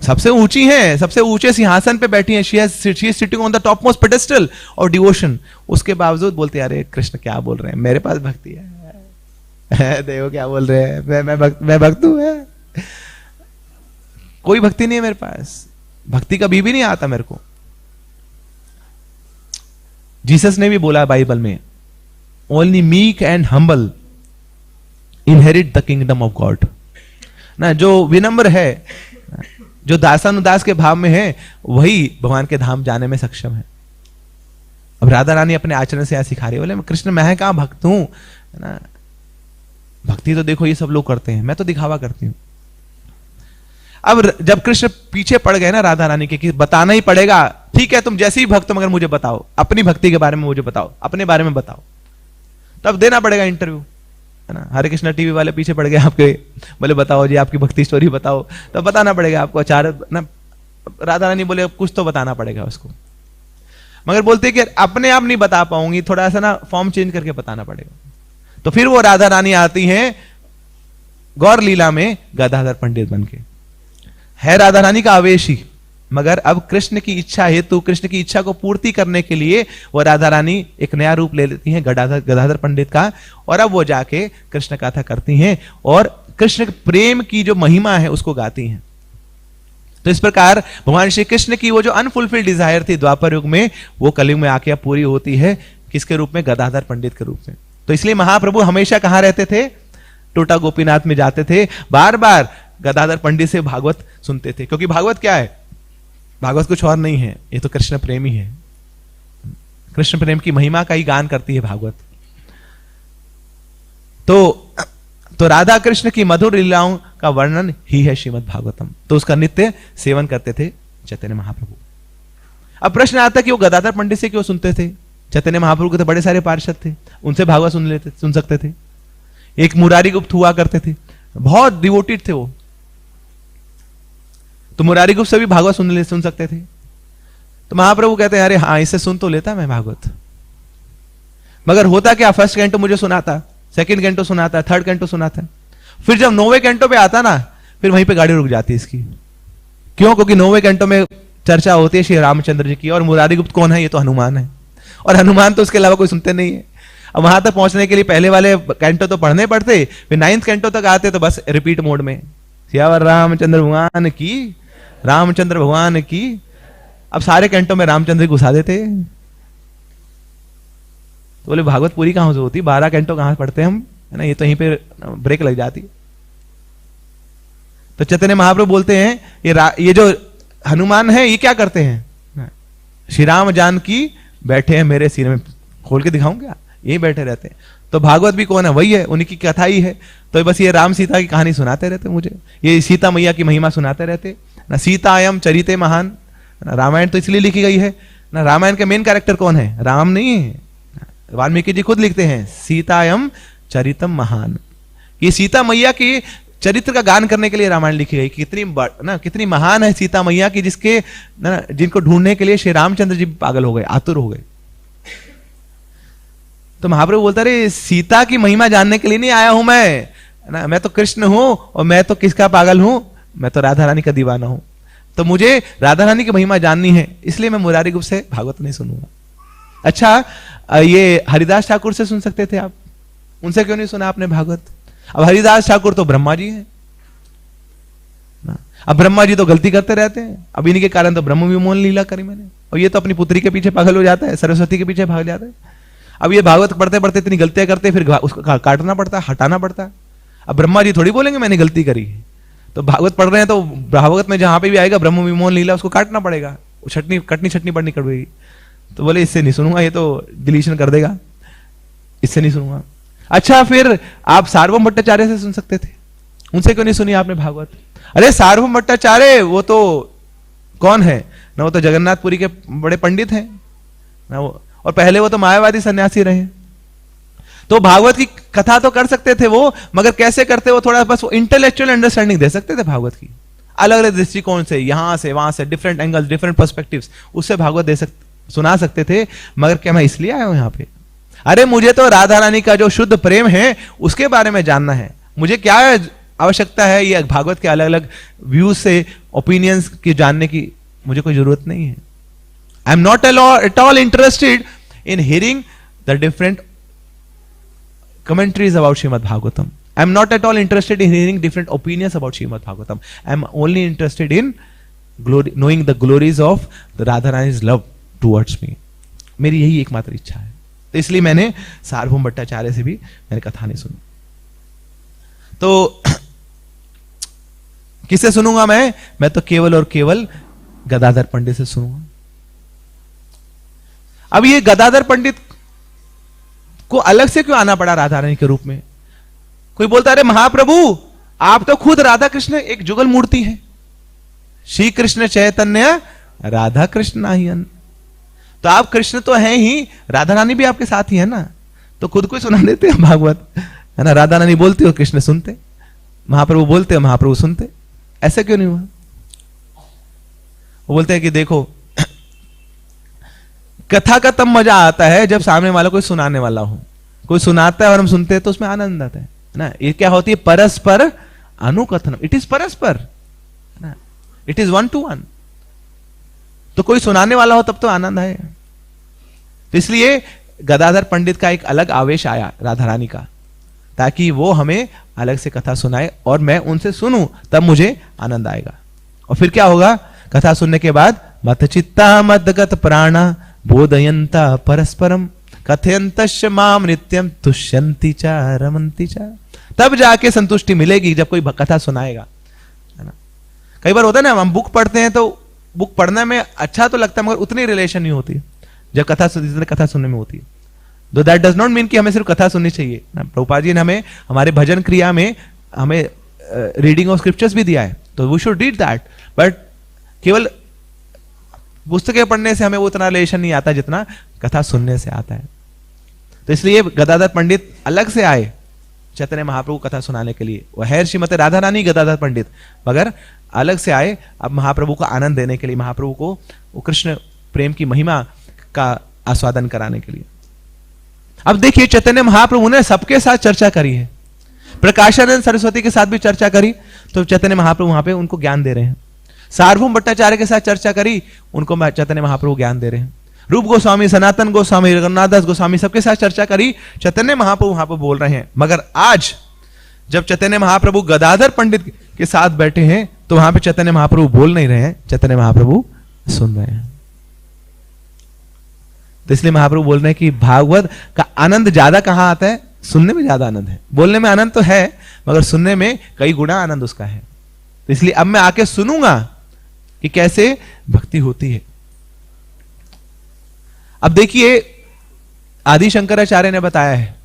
सबसे ऊंची हैं, सबसे ऊंचे सिंहासन पे बैठी हैं, she is sitting on the top most pedestal of devotion. उसके बावजूद बोलते अरे कृष्ण क्या बोल रहे हैं, मेरे पास भक्ति है। देखो क्या बोल रहे हैं, मैं भक्त हूं। है कोई भक्ति नहीं है मेरे पास, भक्ति कभी भी नहीं आता मेरे को। जीसस ने भी बोला बाइबल में, only meek and humble inherit the kingdom of God ना। जो विनम्र है, जो दासानुदास के भाव में है, वही भगवान के धाम जाने में सक्षम है। अब राधा रानी अपने आचरण से यहां सिखा रही है, बोले कृष्ण मैं कहां भक्त हूं, है ना। भक्ति तो देखो ये सब लोग करते हैं, मैं तो दिखावा करती हूं। अब जब कृष्ण पीछे पड़ गए ना राधा रानी के कि बताना ही पड़ेगा, ठीक है तुम जैसे ही भक्त हो मगर मुझे बताओ, अपनी भक्ति के बारे में मुझे बताओ, अपने बारे में बताओ, तब देना पड़ेगा इंटरव्यू, है ना। हरे कृष्णा टीवी वाले पीछे पड़ गए आपके, बोले बताओ जी आपकी भक्ति स्टोरी बताओ, तो बताना पड़ेगा आपको। आचार्य ना राधा रानी बोले कुछ तो बताना पड़ेगा उसको, मगर बोलते कि अपने आप नहीं बता पाऊंगी, थोड़ा सा ना फॉर्म चेंज करके बताना पड़ेगा। तो फिर वो राधा रानी आती हैं गौर लीला में गदाधर पंडित बनके। है राधा रानी का आवेश ही, मगर अब कृष्ण की इच्छा हेतु, कृष्ण की इच्छा को पूर्ति करने के लिए वो राधा रानी एक नया रूप ले लेती हैं गदाधर पंडित का, और अब वो जाके कृष्ण कथा करती हैं और कृष्ण प्रेम की जो महिमा है उसको गाती हैं। तो इस प्रकार भगवान श्री कृष्ण की वो जो अनफुलफिल्ड डिजायर थी द्वापर युग में, वो कलयुग में आके पूरी होती है। किसके रूप में? गदाधर पंडित के रूप में। तो इसलिए महाप्रभु हमेशा कहां रहते थे? टोटा गोपीनाथ में जाते थे, बार बार गदाधर पंडित से भागवत सुनते थे। क्योंकि भागवत क्या है? भागवत कुछ और नहीं है, ये तो कृष्ण प्रेम ही है। कृष्ण प्रेम की महिमा का ही गान करती है भागवत। तो राधा कृष्ण की मधुर लीलाओं का वर्णन ही है श्रीमद् भागवतम। तो उसका नित्य सेवन करते थे चैतन्य महाप्रभु। अब प्रश्न आता है कि वो गदाधर पंडित से क्यों सुनते थे? चैतन्य महाप्रभु के तो बड़े सारे पार्षद थे, उनसे भागवत सुन सकते थे। एक मुरारी गुप्त हुआ करते थे, बहुत डिवोटेड थे वो, तो मुरारी गुप्त से भी भागवत सुन सकते थे। तो महाप्रभु कहते हैं अरे हाँ इससे सुन तो लेता मैं भागवत, मगर होता क्या, फर्स्ट कैंटो मुझे सुनाता, सेकंड कैंटो सुनाता, थर्ड कैंटो सुनाता, फिर जब 9वें कैंटो पे आता ना, फिर वहीं पे गाड़ी रुक जाती इसकी। क्यों? क्योंकि 9वें कैंटो में चर्चा होती है श्री रामचंद्र जी की, और मुरारी गुप्त कौन है? ये तो हनुमान है, और हनुमान तो उसके अलावा कोई सुनते नहीं है। अब वहां तक पहुंचने के लिए पहले वाले कैंटो तो पढ़ने पड़ते, फिर 9th कैंटो तक आते तो बस रिपीट मोड में सियावर रामचंद्र भगवान की, रामचंद्र भगवान की। अब सारे कैंटो में रामचंद्र जी घुसा देते। तो बोले भागवत पूरी कहां से होती? 12 कैंटो कहां पढ़ते हम, है ना, ये तो यहीं पे ब्रेक लग जाती। तो चैतन्य महाप्रभु बोलते हैं ये जो हनुमान है ये क्या करते हैं? श्री राम जानकी बैठे हैं मेरे सिर में, खोल के दिखाऊं क्या? यही बैठे रहते हैं। तो भागवत भी कौन है? वही है, उन्हीं की कथा ही है। तो बस ये राम सीता की कहानी सुनाते रहते मुझे, ये सीता मैया की महिमा सुनाते रहते ना। सीतायम चरिते महान, रामायण तो इसलिए लिखी गई है ना। रामायण के मेन कैरेक्टर कौन है? राम नहीं है। वाल्मीकि जी खुद लिखते हैं सीतायम चरितम महान। ये सीता मैया की चरित्र का गान करने के लिए रामायण लिखी गई। कितनी महान है सीता मैया की, जिसके ना जिनको ढूंढने के लिए श्री रामचंद्र जी पागल हो गए, आतुर हो गए। तो महाप्रभु बोलता रहे सीता की महिमा जानने के लिए नहीं आया हूं मैं, ना, मैं तो कृष्ण हूं, और मैं तो किसका पागल हूं? मैं तो राधा रानी का दीवाना हूं। तो मुझे राधा रानी की महिमा जाननी है, इसलिए मैं मुरारी गुप्त से भागवत नहीं सुनूंगा। अच्छा, ये हरिदास ठाकुर से सुन सकते थे आप, उनसे क्यों नहीं सुना आपने भागवत? अब हरिदास ठाकुर तो ब्रह्मा जी हैं ना। अब ब्रह्मा जी तो गलती करते रहते हैं, अब इन्हीं के कारण तो ब्रह्म विमोचन लीला करी मैंने, और ये तो अपनी पुत्री के पीछे पागल हो जाता है, सरस्वती के पीछे भाग जाता है। अब ये भागवत पढ़ते पढ़ते इतनी गलतियां करते, फिर उसको काटना पड़ता है, हटाना पड़ता है। अब ब्रह्मा जी थोड़ी बोलेंगे मैंने गलती करी, तो भागवत पढ़ रहे हैं तो भागवत में जहां पे भी आएगा ब्रह्म विमोचन लीला, उसको काटना पड़ेगा, कटनी छटनी पड़नी पड़ेगी। तो बोले इससे नहीं सुनूंगा, ये तो डिलीशन कर देगा, इससे नहीं सुनूंगा। अच्छा, फिर आप सार्वभौम भट्टाचार्य से सुन सकते थे, उनसे क्यों नहीं सुनी आपने भागवत? अरे सार्वभौम भट्टाचार्य वो तो कौन है ना, वो तो जगन्नाथपुरी के बड़े पंडित हैं ना, वो और पहले वो तो मायावादी सन्यासी रहे। तो भागवत की कथा तो कर सकते थे वो, मगर कैसे करते? वो थोड़ा बस इंटेलेक्चुअल अंडरस्टैंडिंग दे सकते थे भागवत की, अलग अलग दृष्टिकोण से, यहां से वहां से, डिफरेंट एंगल्स, डिफरेंट पर्सपेक्टिव्स, उससे भागवत सुना सकते थे। मगर क्या मैं इसलिए आया हूं यहां पे? अरे मुझे तो राधा रानी का जो शुद्ध प्रेम है उसके बारे में जानना है। मुझे क्या आवश्यकता है ये भागवत के अलग अलग व्यूज से, ओपिनियंस की जानने की मुझे कोई जरूरत नहीं है। I am not at all interested in hearing the different commentaries about Srimad Bhagavatam. I am not at all interested in hearing different opinions about Srimad Bhagavatam. I am only interested in knowing the glories of the Radharani's love towards me. मेरी यही एकमात्र इच्छा है। तो इसलिए मैंने सार्वभौम भट्टाचार्य से भी मैंने कथा नहीं सुनी। तो किससे सुनूंगा मैं तो केवल और केवल गदाधर पंडित से सुनूंगा। अब ये गदाधर पंडित को अलग से क्यों आना पड़ा राधा रानी के रूप में? कोई बोलता है महाप्रभु आप तो खुद राधा कृष्ण एक जुगल मूर्ति है, श्री कृष्ण चैतन्य राधा कृष्ण नाहियन। तो आप कृष्ण तो हैं ही, राधा रानी भी आपके साथ ही है ना, तो खुद को ही सुना देते हैं भागवत, है ना। राधा रानी बोलती हो कृष्ण सुनते, महाप्रभु बोलते हो महाप्रभु सुनते। ऐसा क्यों नहीं हुआ? वो बोलते हैं कि देखो कथा का तब मजा आता है जब सामने वाला कोई सुनाने वाला हो, कोई सुनाता है और हम सुनते हैं तो उसमें आनंद आता है ना। ये क्या होती है? परस्पर अनुकथनम, इट इज परस्पर ना, इट इज 1 to 1। तो कोई सुनाने वाला हो तब तो आनंद आए। तो इसलिए गदाधर पंडित का एक अलग आवेश आया राधा रानी का, ताकि वो हमें अलग से कथा सुनाए और मैं उनसे सुनूं, तब मुझे आनंद आएगा। और फिर क्या होगा? कथा सुनने के बाद मत चित्ता मदगत प्राणा बोधयंता परस्परम कथयंतश्च माम नित्यम तुष्यंति च रमन्ति च। तब जाके संतुष्टि मिलेगी जब कोई कथा सुनाएगा, है ना। कई बार होता है ना, हम बुक पढ़ते हैं तो बुक पढ़ने में अच्छा तो लगता है मगर उतनी रिलेशन नहीं होती जब कथा सुनने में होती है। दो दैट डज नॉट मीन कि हमें सिर्फ कथा सुननी चाहिए ना। प्रभुपाद जी ने हमें हमारे भजन क्रिया में हमें रीडिंग ऑफ स्क्रिप्चर्स भी दिया है, तो we should read that, but केवल पुस्तकें पढ़ने से हमें वो उतना रिलेशन नहीं आता जितना कथा सुनने से आता है। तो इसलिए गदाधर पंडित अलग से आए चैतन्य महाप्रभु कथा सुनाने के लिए। वह है श्रीमती राधा रानी गदाधर पंडित, मगर अलग से आए अब महाप्रभु को आनंद देने के लिए, महाप्रभु को वो कृष्ण प्रेम की महिमा का आस्वादन कराने के लिए। अब देखिए चैतन्य महाप्रभु ने सबके साथ चर्चा करी है, प्रकाशानंद सरस्वती के साथ भी चर्चा करी, तो चैतन्य महाप्रभु वहां पे उनको ज्ञान दे रहे हैं। सार्वभौम भट्टाचार्य के साथ चर्चा करी, उनको चैतन्य महाप्रभु ज्ञान दे रहे हैं। रूप गोस्वामी, सनातन गोस्वामी, रघुनाथदास गोस्वामी, सबके साथ चर्चा करी, चैतन्य महाप्रभु वहां पर बोल रहे हैं। मगर आज जब चैतन्य महाप्रभु गदाधर पंडित के साथ बैठे हैं तो वहां पे चैतन्य महाप्रभु बोल नहीं रहे हैं, चैतन्य महाप्रभु सुन रहे हैं। तो इसलिए महाप्रभु बोल रहे हैं कि भागवत का आनंद ज्यादा कहां आता है? सुनने में ज्यादा आनंद है। बोलने में आनंद तो है, मगर सुनने में कई गुना आनंद उसका है। तो इसलिए अब मैं आके सुनूंगा कि कैसे भक्ति होती है। अब देखिए, आदि शंकराचार्य ने बताया है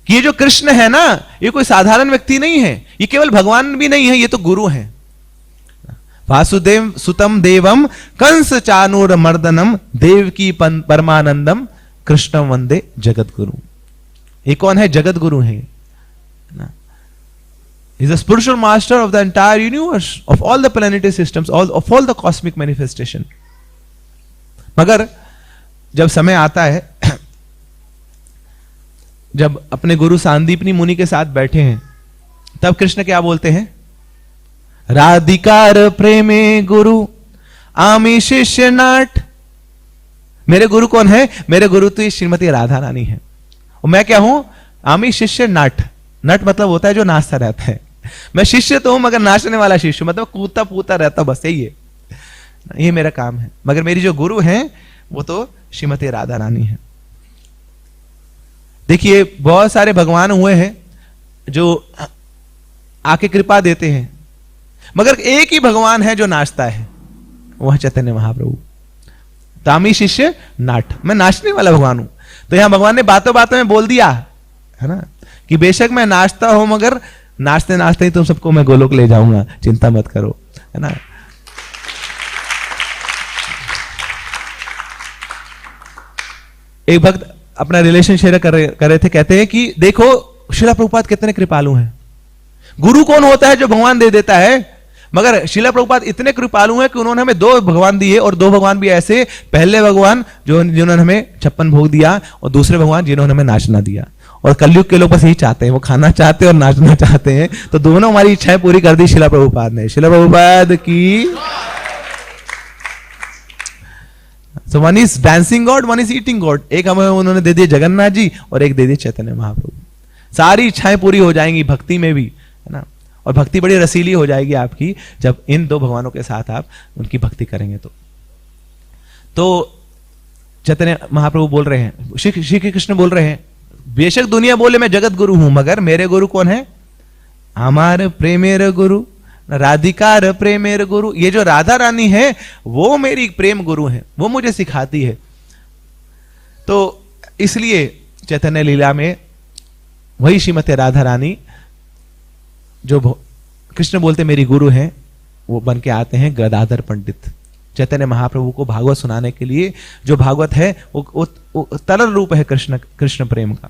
कि ये जो कृष्ण है ना, ये कोई साधारण व्यक्ति नहीं है, ये केवल भगवान भी नहीं है, ये तो गुरु हैं। वासुदेव सुतम देवम कंस चानूर मर्दनम देवकी परमानंदम कृष्णम वंदे जगत गुरु। ये कौन है? जगत गुरु है ना। He is the spiritual master of the entire universe, of all the planetary systems, of all the cosmic manifestation. मगर जब समय आता है, जब अपने गुरु सांदीपनी मुनि के साथ बैठे हैं, तब कृष्ण क्या बोलते हैं? राधिकार प्रेमे गुरु आमी शिष्य नाट। मेरे गुरु कौन है? मेरे गुरु तो श्रीमती राधा रानी है, और मैं क्या हूं? आमी शिष्य नट। नट मतलब होता है जो नाचता रहता है। मैं शिष्य तो हूं मगर नाचने वाला शिष्य, मतलब कूदता पूता रहता, बस यही है, ये मेरा काम है। मगर मेरी जो गुरु हैं वो तो श्रीमती राधा रानी है। देखिए, बहुत सारे भगवान हुए हैं जो आके कृपा देते हैं, मगर एक ही भगवान है जो नाचता है, वह चैतन्य महाप्रभु। तामी शिष्य नाट, मैं नाचने वाला भगवान हूं। तो यहां भगवान ने बातों बातों में बोल दिया है ना कि बेशक मैं नाचता हूं, मगर नाचते नाचते ही तुम सबको मैं गोलोक ले जाऊंगा, चिंता मत करो, है ना। एक भक्त अपना रिलेशन शेयर कर रहे थे, कहते हैं कि देखो श्रील प्रभुपाद कितने कृपालु हैं। गुरु कौन होता है? जो भगवान दे देता है। मगर श्रील प्रभुपाद इतने कृपालु हैं कि उन्होंने हमें 2 भगवान दिए, और 2 भगवान भी ऐसे, पहले भगवान जिन्होंने हमें 56 भोग दिया, और दूसरे भगवान जिन्होंने हमें नाचना दिया। और कलयुग के लोग बस यही चाहते हैं, वो खाना चाहते हैं और नाचना चाहते हैं। तो दोनों हमारी इच्छाएं पूरी कर दी श्रील प्रभुपाद ने। श्रील प्रभुपाद की। So one is dancing God, one is eating God। एक हमें उन्होंने दे दिए जगन्नाथ जी, और एक दे दिए चैतन्य महाप्रभु। सारी इच्छाएं पूरी हो जाएंगी भक्ति में भी, है ना। और भक्ति बड़ी रसीली हो जाएगी आपकी जब इन 2 भगवानों के साथ आप उनकी भक्ति करेंगे। तो चैतन्य महाप्रभु बोल रहे हैं, श्री कृष्ण बोल रहे हैं, बेशक दुनिया बोले मैं जगत गुरु हूं, मगर मेरे गुरु कौन है? हमारे प्रेमेर गुरु, राधिकार प्रेमेर गुरु। ये जो राधा रानी है वो मेरी प्रेम गुरु है, वो मुझे सिखाती है। तो इसलिए चैतन्य लीला में वही श्रीमती राधा रानी जो कृष्ण बोलते मेरी गुरु हैं, वो बन के आते हैं गदाधर पंडित, चैतन्य महाप्रभु को भागवत सुनाने के लिए। जो भागवत है वो तरल रूप है कृष्ण प्रेम का,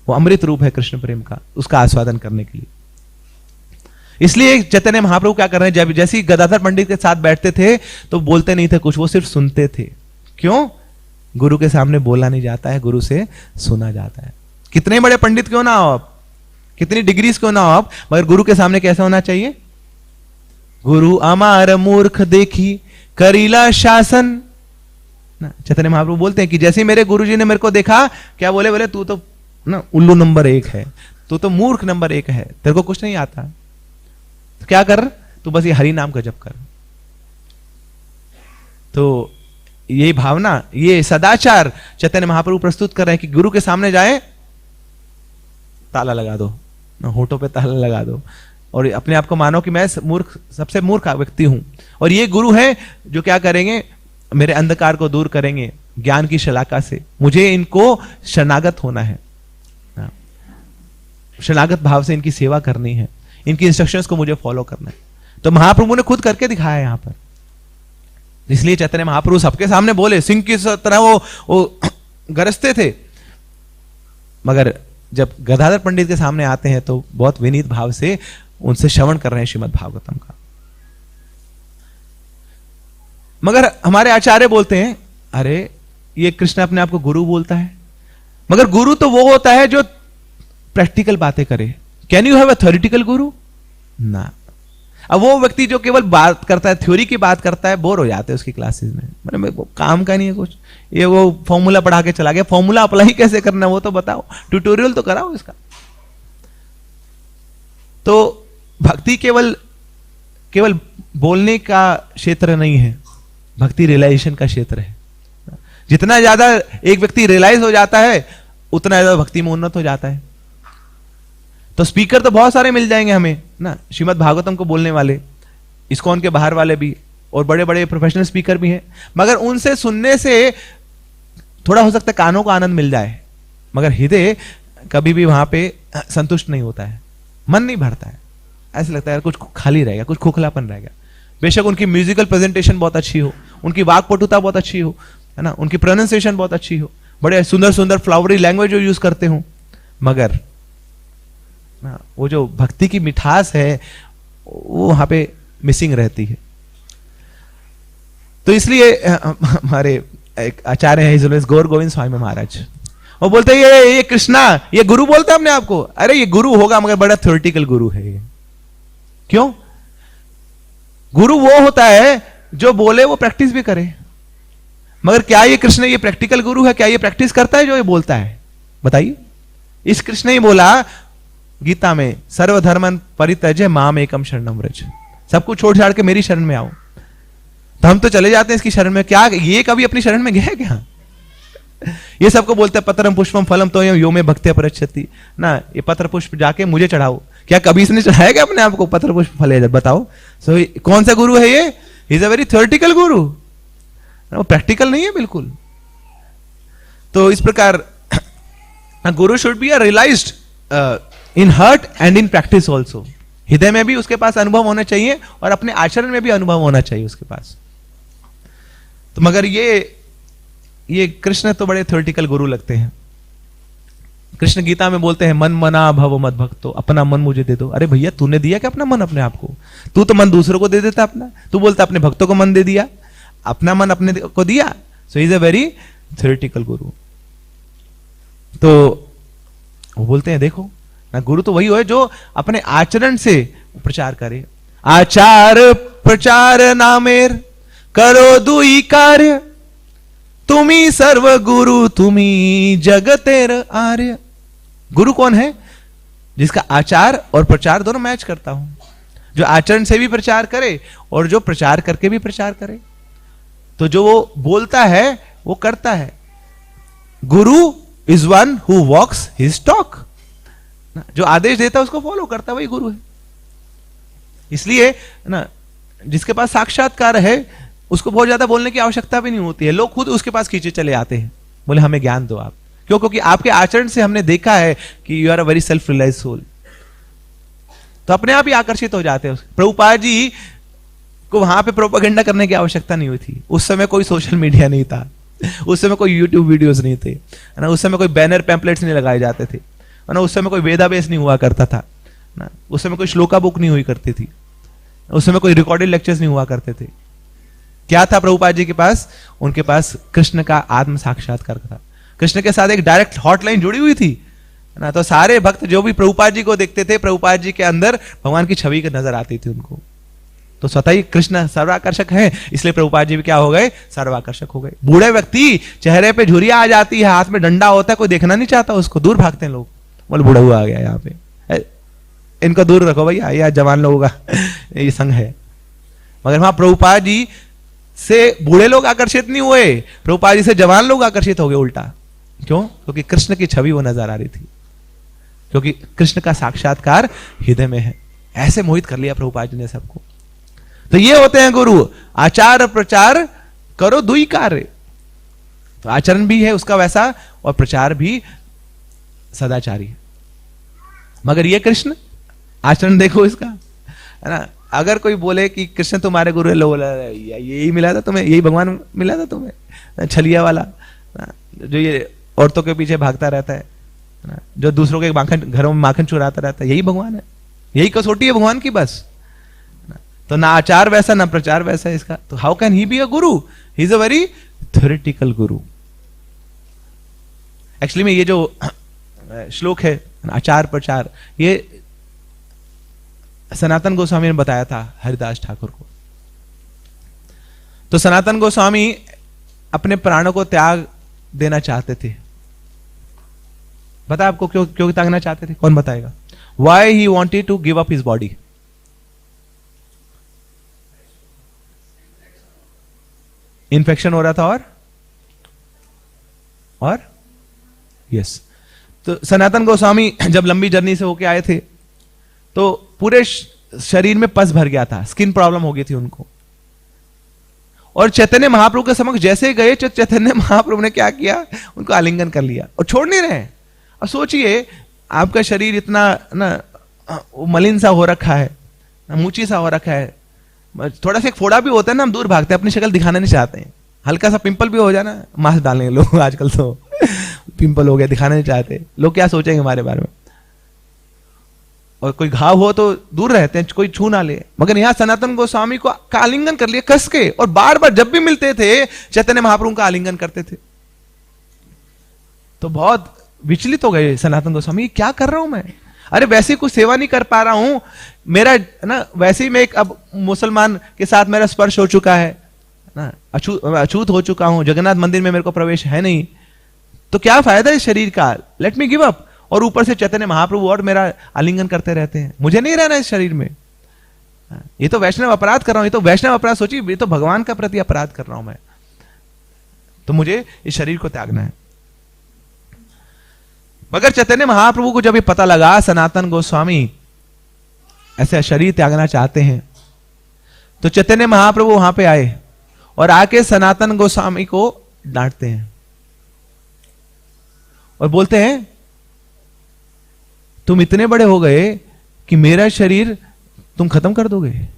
वो अमृत रूप है कृष्ण प्रेम का, उसका आस्वादन करने के लिए। इसलिए चैतन्य महाप्रभु क्या कर रहे हैं, जब जैसे गदाधर पंडित के साथ बैठते थे तो बोलते नहीं थे कुछ, वो सिर्फ सुनते थे। क्यों? गुरु के सामने बोला नहीं जाता है, गुरु से सुना जाता है। कितने बड़े पंडित क्यों ना हो आप, कितनी डिग्रीज क्यों ना हो आप, मगर गुरु के सामने कैसा होना चाहिए? गुरु अमार मूर्ख देखी करीला शासन। चैतन्य महाप्रभु बोलते हैं कि जैसे मेरे गुरुजी ने मेरे को देखा, क्या बोले? बोले तू तो ना उल्लू नंबर 1 है, तू तो मूर्ख नंबर 1 है, तेरे को कुछ नहीं आता। तो क्या कर? तू बस ये हरि नाम का जप कर। तो ये भावना, ये सदाचार चैतन्य महाप्रभु प्रस्तुत कर रहे हैं कि गुरु के सामने जाए, ताला लगा दो, होठों पे ताला लगा दो, और अपने आप को मानो कि मैं मूर्ख, सबसे मूर्ख व्यक्ति हूं। और ये गुरु है जो क्या करेंगे? मेरे अंधकार को दूर करेंगे ज्ञान की शलाका से। मुझे इनको शरणागत होना है, शरणागत भाव से इनकी सेवा करनी है, इनकी इंस्ट्रक्शंस को मुझे फॉलो करना है। तो महाप्रभु ने खुद करके दिखाया यहां पर। इसलिए चैतन्य महाप्रभु सबके सामने बोले, सिंह की तरह वो गरजते थे। मगर जब गदाधर पंडित के सामने आते हैं तो बहुत विनीत भाव से उनसे श्रवण कर रहे हैं श्रीमद् भागवतम का। मगर हमारे आचार्य बोलते हैं, अरे ये कृष्ण अपने आप को गुरु बोलता है, मगर गुरु तो वो होता है जो प्रैक्टिकल बातें करे। Can you have a theoretical गुरु? ना। अब वो व्यक्ति जो केवल बात करता है, थ्योरी की बात करता है, बोर हो जाते हैं उसकी क्लासेस में, मतलब काम का नहीं है कुछ, ये वो फॉर्मूला पढ़ा के चला गया, फॉर्मूला अप्लाई कैसे करना है वो तो बताओ, ट्यूटोरियल तो कराओ इसका। तो भक्ति केवल बोलने का क्षेत्र नहीं है, भक्ति रियलाइजेशन का क्षेत्र है। जितना ज्यादा एक व्यक्ति रियलाइज हो जाता है उतना ज्यादा भक्ति में उन्नत हो जाता है। तो स्पीकर तो बहुत सारे मिल जाएंगे हमें ना, श्रीमद् भागवतम को बोलने वाले, इस्कॉन के बाहर वाले भी, और बड़े बड़े प्रोफेशनल स्पीकर भी हैं, मगर उनसे सुनने से थोड़ा हो सकता है कानों को आनंद मिल जाए, मगर हृदय कभी भी वहां पे संतुष्ट नहीं होता है, मन नहीं भरता है, ऐसा लगता है कुछ खाली रहेगा, कुछ खोखलापन रहेगा। बेशक उनकी म्यूजिकल प्रेजेंटेशन बहुत अच्छी हो, उनकी वाक्पटुता बहुत अच्छी हो, है ना, उनकी प्रोनाउंसिएशन बहुत अच्छी हो, बड़े सुंदर सुंदर फ्लावरी लैंग्वेज जो यूज करते हो, मगर ना वो जो भक्ति की मिठास है वो वहां पे मिसिंग रहती है। तो इसलिए हमारे एक आचार्य हैं गौर गोविंद स्वामी महाराज, वो बोलते हैं ये कृष्णा, ये गुरु बोलता है अपने आप को, अरे ये गुरु होगा मगर बड़ा थ्योरेटिकल गुरु है ये। क्यों? गुरु वो होता है जो बोले वो प्रैक्टिस भी करे, मगर क्या ये कृष्ण ये प्रैक्टिकल गुरु है? क्या ये प्रैक्टिस करता है जो ये बोलता है? बताइए। इस कृष्ण ने बोला गीता में, सर्वधर्मन परित्यज्य माम एकम शरणम व्रज, सब कुछ छोड़ छाड़ के मेरी शरण में आओ। तो हम तो चले जाते हैं इसकी शरण में, क्या ये कभी अपनी शरण में गया क्या? ये सबको बोलते हैं पत्रम पुष्पम फलम तो यो में भक्ति अपरच्छति ना, ये पत्र पुष्प जाके मुझे चढ़ाओ, क्या कभी इसने चढ़ाया क्या अपने आप को पत्र पुष्प फल? बताओ। सो कौन सा गुरु है ये? इज अ वेरी थ्योरेटिकल गुरु, वो प्रैक्टिकल नहीं है बिल्कुल। तो इस प्रकार guru should be realised in heart and in practice also, हृदय में भी उसके पास अनुभव होना चाहिए और अपने आचरण में भी अनुभव होना चाहिए उसके पास। तो मगर ये कृष्ण तो बड़े थ्योरेटिकल गुरु लगते हैं। कृष्ण गीता में बोलते हैं मन मना भव मद भक्तो, अपना मन मुझे दे दो। अरे भैया तूने दिया क्या अपना मन अपने आप को? तू तो मन दूसरों को दे देता अपना, तू बोलता अपने भक्तों को मन दे दिया, अपना मन अपने को दिया। So is a very theoretical guru. तो वो बोलते हैं देखो ना, गुरु तो वही हो जो अपने आचरण से प्रचार करे। आचार प्रचार नामेर करो दुई कार्य, तुम्ही सर्व गुरु तुम्ही जगतेर आर्य। गुरु कौन है? जिसका आचार और प्रचार दोनों मैच करता हूं, जो आचरण से भी प्रचार करे और जो प्रचार करके भी प्रचार करे। तो जो वो बोलता है वो करता है। Guru is one who walks his talk, जो आदेश देता है उसको फॉलो करता है, वही गुरु है। इसलिए ना जिसके पास साक्षात्कार है उसको बहुत ज्यादा बोलने की आवश्यकता भी नहीं होती है, लोग खुद उसके पास खींचे चले आते हैं, बोले हमें ज्ञान दो आप। क्यों? क्योंकि आपके आचरण से हमने देखा है कि you are a very self realise soul. तो अपने आप ही आकर्षित हो जाते हैं। प्रभुपाद जी को वहां पे प्रोपेगेंडा करने की आवश्यकता नहीं हुई थी। उस समय कोई सोशल मीडिया नहीं था, उस समय कोई यूट्यूब वीडियोस नहीं थे, है ना, उस समय कोई बैनर पैम्पलेट्स नहीं लगाए जाते थे, है ना, उस समय कोई वेदाबेस नहीं हुआ करता था ना, उस समय कोई श्लोका बुक नहीं हुई करती थी, उस समय कोई रिकॉर्डेड लेक्चर्स नहीं हुआ करते थे। क्या था प्रभुपाद जी के पास? उनके पास कृष्ण का आत्म साक्षात्कार था। कृष्ण के साथ एक डायरेक्ट हॉटलाइन जुड़ी हुई थी ना। तो सारे भक्त जो भी प्रभुपाद जी को देखते थे, प्रभुपाद जी के अंदर भगवान की छवि नजर आती थी उनको। तो स्वतः ही कृष्ण सर्वाकर्षक है, इसलिए प्रभुपाद जी भी क्या हो गए? सर्वाकर्षक हो गए। बूढ़े व्यक्ति चेहरे पे झुर्रियां आ जाती है, हाथ में डंडा होता है, कोई देखना नहीं चाहता उसको, दूर भागते हैं लोग, बोले बूढ़ा हुआ आ गया यहाँ पे, इनको दूर रखो भैया, यह जवान लोगों का ये संग है। मगर वहां प्रभुपाद जी से बूढ़े लोग आकर्षित नहीं हुए, प्रभुपाद जी से जवान लोग आकर्षित हो गए उल्टा। क्यों? क्योंकि कृष्ण की छवि वो नजर आ रही थी, क्योंकि कृष्ण का साक्षात्कार हृदय में है। ऐसे मोहित कर लिया प्रभुपाद जी ने सबको। तो ये होते हैं गुरु। आचार प्रचार करो दुई कार्य, तो आचरण भी है उसका वैसा और प्रचार भी सदाचारी है। मगर ये कृष्ण आचरण देखो इसका, है ना। अगर कोई बोले कि कृष्ण तुम्हारे गुरु है, लो बोला यही मिला था तुम्हें, यही भगवान मिला था तुम्हें, छलिया वाला जो ये औरतों के पीछे भागता रहता है ना, जो दूसरों के माखन घरों में माखन चुराता रहता है, यही भगवान है, यही कसौटी है भगवान की बस। तो ना आचार वैसा ना प्रचार वैसा इसका, तो how can he be a guru? He is a very theoretical guru. Actually में ये जो श्लोक है आचार प्रचार, ये सनातन गोस्वामी ने बताया था हरिदास ठाकुर को। तो सनातन गोस्वामी अपने प्राणों को त्याग देना चाहते थे। बता आपको क्यों क्यों त्यागना चाहते थे? कौन बताएगा? Why he wanted to give up his body? Infection हो रहा था और यस। तो सनातन गोस्वामी जब लंबी जर्नी से होके आए थे तो पूरे शरीर में पस भर गया था, स्किन प्रॉब्लम हो गई थी उनको। और चैतन्य महाप्रभु के समक्ष जैसे गए, चैतन्य महाप्रभु ने क्या किया? उनको आलिंगन कर लिया और छोड़ नहीं रहे। और सोचिए, आपका शरीर इतना ना मलिन सा हो रखा है, मूची सा हो रखा है, थोड़ा सा एक फोड़ा भी होता है ना, हम दूर भागते हैं, अपनी शक्ल दिखाना नहीं चाहते हैं। हल्का सा पिंपल भी हो जाना, मास्क डालने लोग आजकल तो पिंपल हो गया, दिखाना नहीं चाहते। लोग क्या सोचेंगे हमारे बारे में? और कोई घाव हो तो दूर रहते हैं, कोई छू ना ले। मगर यहां सनातन गोस्वामी को का आलिंगन कर लिया कस के, और बार बार जब भी मिलते थे चैतन्य महाप्रभु का आलिंगन करते थे। तो बहुत विचलित हो गए सनातन गोस्वामी, क्या कर रहा हूं मैं? अरे वैसे कुछ सेवा नहीं कर पा रहा हूं, मेरा ना वैसे ही मैं एक अब मुसलमान के साथ मेरा स्पर्श हो चुका है ना, अछूत हो चुका हूं, जगन्नाथ मंदिर में मेरे को प्रवेश है नहीं, तो क्या फायदा है शरीर का? Let me give up. और ऊपर से चैतन्य महाप्रभु और मेरा आलिंगन करते रहते हैं, मुझे नहीं रहना इस शरीर में। ये तो वैष्णव अपराध कर रहा हूं, ये तो वैष्णव अपराध, सोचिए, ये तो भगवान का प्रति अपराध कर रहा हूं मैं। तो मुझे इस शरीर को त्यागना है। मगर चैतन्य महाप्रभु को जब ये पता लगा सनातन गोस्वामी ऐसे शरीर त्यागना चाहते हैं, तो चैतन्य महाप्रभु वहां पे आए और आके सनातन गोस्वामी को डांटते हैं और बोलते हैं, तुम इतने बड़े हो गए कि मेरा शरीर तुम खत्म कर दोगे,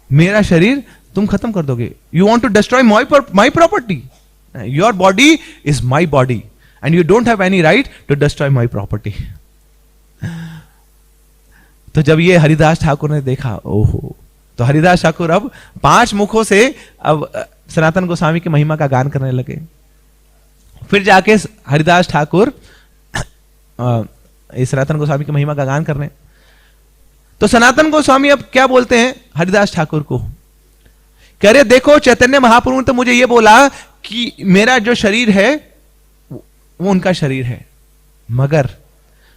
मेरा शरीर तुम खत्म कर दोगे। You want to destroy my property, your body is my body and you don't have any right to destroy my property. तो जब ये हरिदास ठाकुर ने देखा, ओहो, तो हरिदास ठाकुर अब 5 मुखों से अब सनातन गोस्वामी की महिमा का गान करने लगे। फिर जाके हरिदास ठाकुर इस सनातन गोस्वामी की महिमा का गान करने, तो सनातन गोस्वामी अब क्या बोलते हैं हरिदास ठाकुर को? कह रहे, देखो चैतन्य महाप्रभु ने तो मुझे ये बोला कि मेरा जो शरीर है वो उनका शरीर है, मगर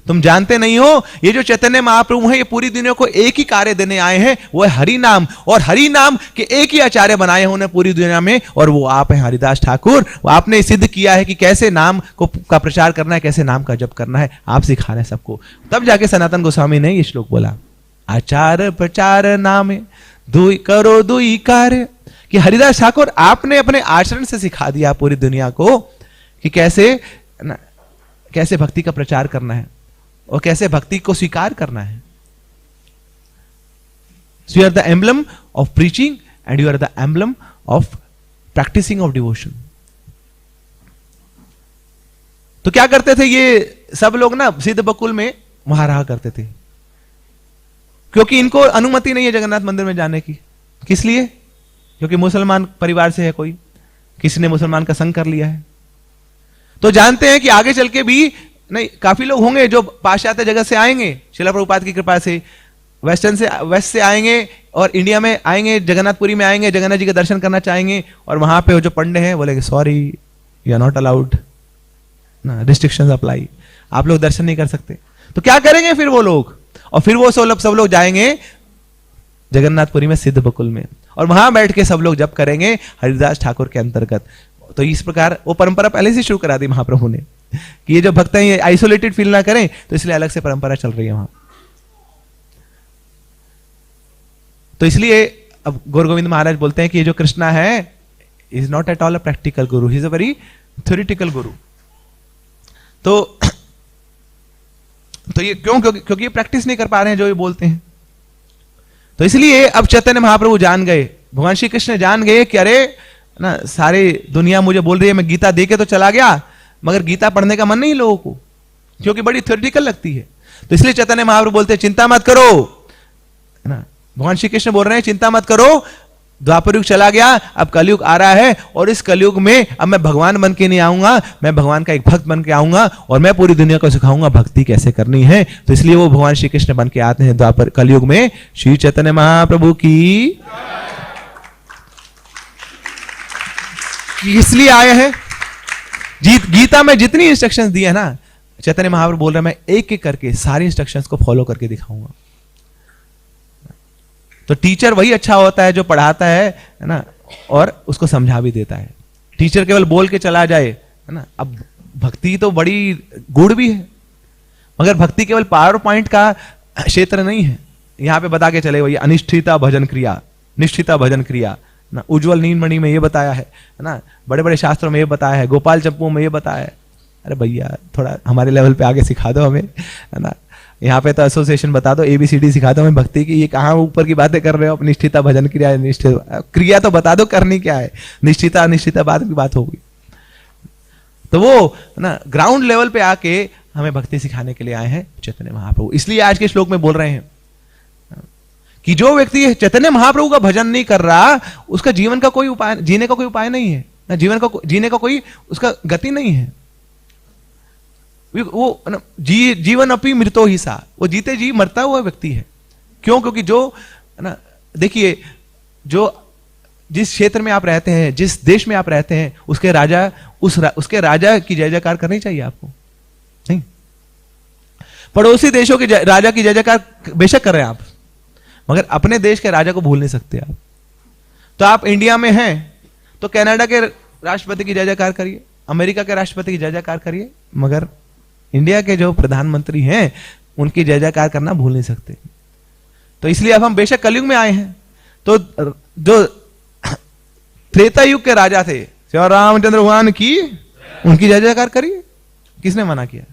तुम जानते नहीं हो, ये जो चैतन्य महाप्रभु है ये पूरी दुनिया को एक ही कार्य देने आए हैं, वो है हरि नाम। और हरि नाम के एक ही आचार्य बनाए हैं उन्हें पूरी दुनिया में, और वो आप हैं हरिदास ठाकुर। वो आपने सिद्ध किया है कि कैसे नाम का प्रचार करना है, कैसे नाम का जप करना है, आप सिखा रहे हैं सबको। तब जाके सनातन गोस्वामी ने ये श्लोक बोला, आचार प्रचार नामे दुई करो दुई कार्य, कि हरिदास ठाकुर आपने अपने आचरण से सिखा दिया पूरी दुनिया को कि कैसे भक्ति का प्रचार करना है और कैसे भक्ति को स्वीकार करना है। So you are the emblem of preaching and you are the emblem of practicing of devotion. तो क्या करते थे ये सब लोग ना, सिद्ध बकुल में वहां रहा करते थे, क्योंकि इनको अनुमति नहीं है जगन्नाथ मंदिर में जाने की। किस लिए? क्योंकि मुसलमान परिवार से है कोई, किसी ने मुसलमान का संग कर लिया है। तो जानते हैं कि आगे चल के भी नहीं, काफी लोग होंगे जो पाश्चात्य जगत से आएंगे, शिला प्रभुपाद की कृपा से वेस्ट से आएंगे और इंडिया में आएंगे, जगन्नाथपुरी में आएंगे, जगन्नाथ जी के दर्शन करना चाहेंगे, और वहां पे जो पंडे हैं बोलेंगे, sorry you are not allowed, restrictions apply, आप लोग दर्शन नहीं कर सकते। तो क्या करेंगे फिर वो लोग? और फिर वो सब लोग जाएंगे जगन्नाथपुरी में सिद्ध बकुल में, और वहां बैठ के सब लोग जप करेंगे हरिदास ठाकुर के अंतर्गत। तो इस प्रकार वो परंपरा पहले से शुरू करा दी महाप्रभु ने कि ये जो भक्त हैं ये आइसोलेटेड फील ना करें, तो इसलिए अलग से परंपरा चल रही है वहां। तो इसलिए अब गौर गोविंद महाराज बोलते हैं कि ये जो कृष्णा है is not at all a practical guru, he is a very theoretical guru. तो ये क्यों? क्योंकि ये प्रैक्टिस नहीं कर पा रहे हैं जो ये बोलते हैं। तो इसलिए अब चैतन्य महाप्रभु जान गए, भगवान श्री कृष्ण जान गए कि अरे ना, सारी दुनिया मुझे बोल रही है, मैं गीता दे के तो चला गया, मगर गीता पढ़ने का मन नहीं लोगों को, क्योंकि बड़ी थ्योरेटिकल लगती है। तो इसलिए चैतन्य महाप्रभु बोलते हैं, चिंता मत करो, है ना, भगवान श्री कृष्ण बोल रहे हैं चिंता मत करो, द्वापर युग चला गया, अब कलयुग आ रहा है, और इस कलयुग में अब मैं भगवान बन के नहीं आऊंगा, मैं भगवान का एक भक्त बन के आऊंगा और मैं पूरी दुनिया को सिखाऊंगा भक्ति कैसे करनी है। तो इसलिए वो भगवान श्री कृष्ण बन के आते हैं द्वापर कलयुग में। श्री चैतन्य महाप्रभु की इसलिए आए हैं। गीता में जितनी इंस्ट्रक्शंस दी है ना, चैतन्य महाप्रभु बोल रहे हैं मैं एक एक करके सारी इंस्ट्रक्शंस को फॉलो करके दिखाऊंगा। तो टीचर वही अच्छा होता है जो पढ़ाता है ना, और उसको समझा भी देता है। टीचर केवल बोल के चला जाए, है ना। अब भक्ति तो बड़ी गुड़ भी है, मगर भक्ति केवल पावर पॉइंट का क्षेत्र नहीं है। यहां पे बता के चले वही अनिष्ठिता भजन क्रिया, निष्ठिता भजन क्रिया ना, उज्जवल नीलमणि में ये बताया है ना, बड़े बड़े शास्त्रों में ये बताया है, गोपाल चंपू में ये बताया है। अरे भैया थोड़ा हमारे लेवल पे आगे सिखा दो हमें, है ना। यहाँ पे तो एसोसिएशन बता दो, ABCD सिखा दो हमें भक्ति की। ये कहाँ ऊपर की बातें कर रहे हो? निष्ठिता भजन क्रिया, निष्ठित क्रिया तो बता दो करनी क्या है, निष्ठिता अनिष्ठिता बाद की बात होगी। तो वो ना ग्राउंड लेवल पे आके हमें भक्ति सिखाने के लिए आए हैं चैतन्य महाप्रभु। इसलिए आज के श्लोक में बोल रहे हैं कि जो व्यक्ति चैतन्य महाप्रभु का भजन नहीं कर रहा, उसका जीवन का कोई उपाय, जीने का कोई उपाय नहीं है ना, जीवन का जीने का कोई उसका गति नहीं है। वो जीवन अपनी मृतो ही सा, वो जीते जी मरता हुआ व्यक्ति है। क्यों? क्योंकि जो ना, देखिए, जो जिस क्षेत्र में आप रहते हैं, जिस देश में आप रहते हैं, उसके राजा उसके राजा की जय जयकार करनी चाहिए आपको, नहीं? पड़ोसी देशों के राजा की जय जयकार बेशक कर रहे हैं आप, मगर अपने देश के राजा को भूल नहीं सकते आप। तो आप इंडिया में हैं तो कनाडा के राष्ट्रपति की जय जयकार करिए, अमेरिका के राष्ट्रपति की जय जयकार करिए, मगर इंडिया के जो प्रधानमंत्री हैं उनकी जय जयकार करना भूल नहीं सकते। तो इसलिए अब हम बेशक कलयुग में आए हैं, तो जो त्रेता युग के राजा थे, श्री रामचंद्र भगवान की, उनकी जय जयकार करिए। किसने मना किया?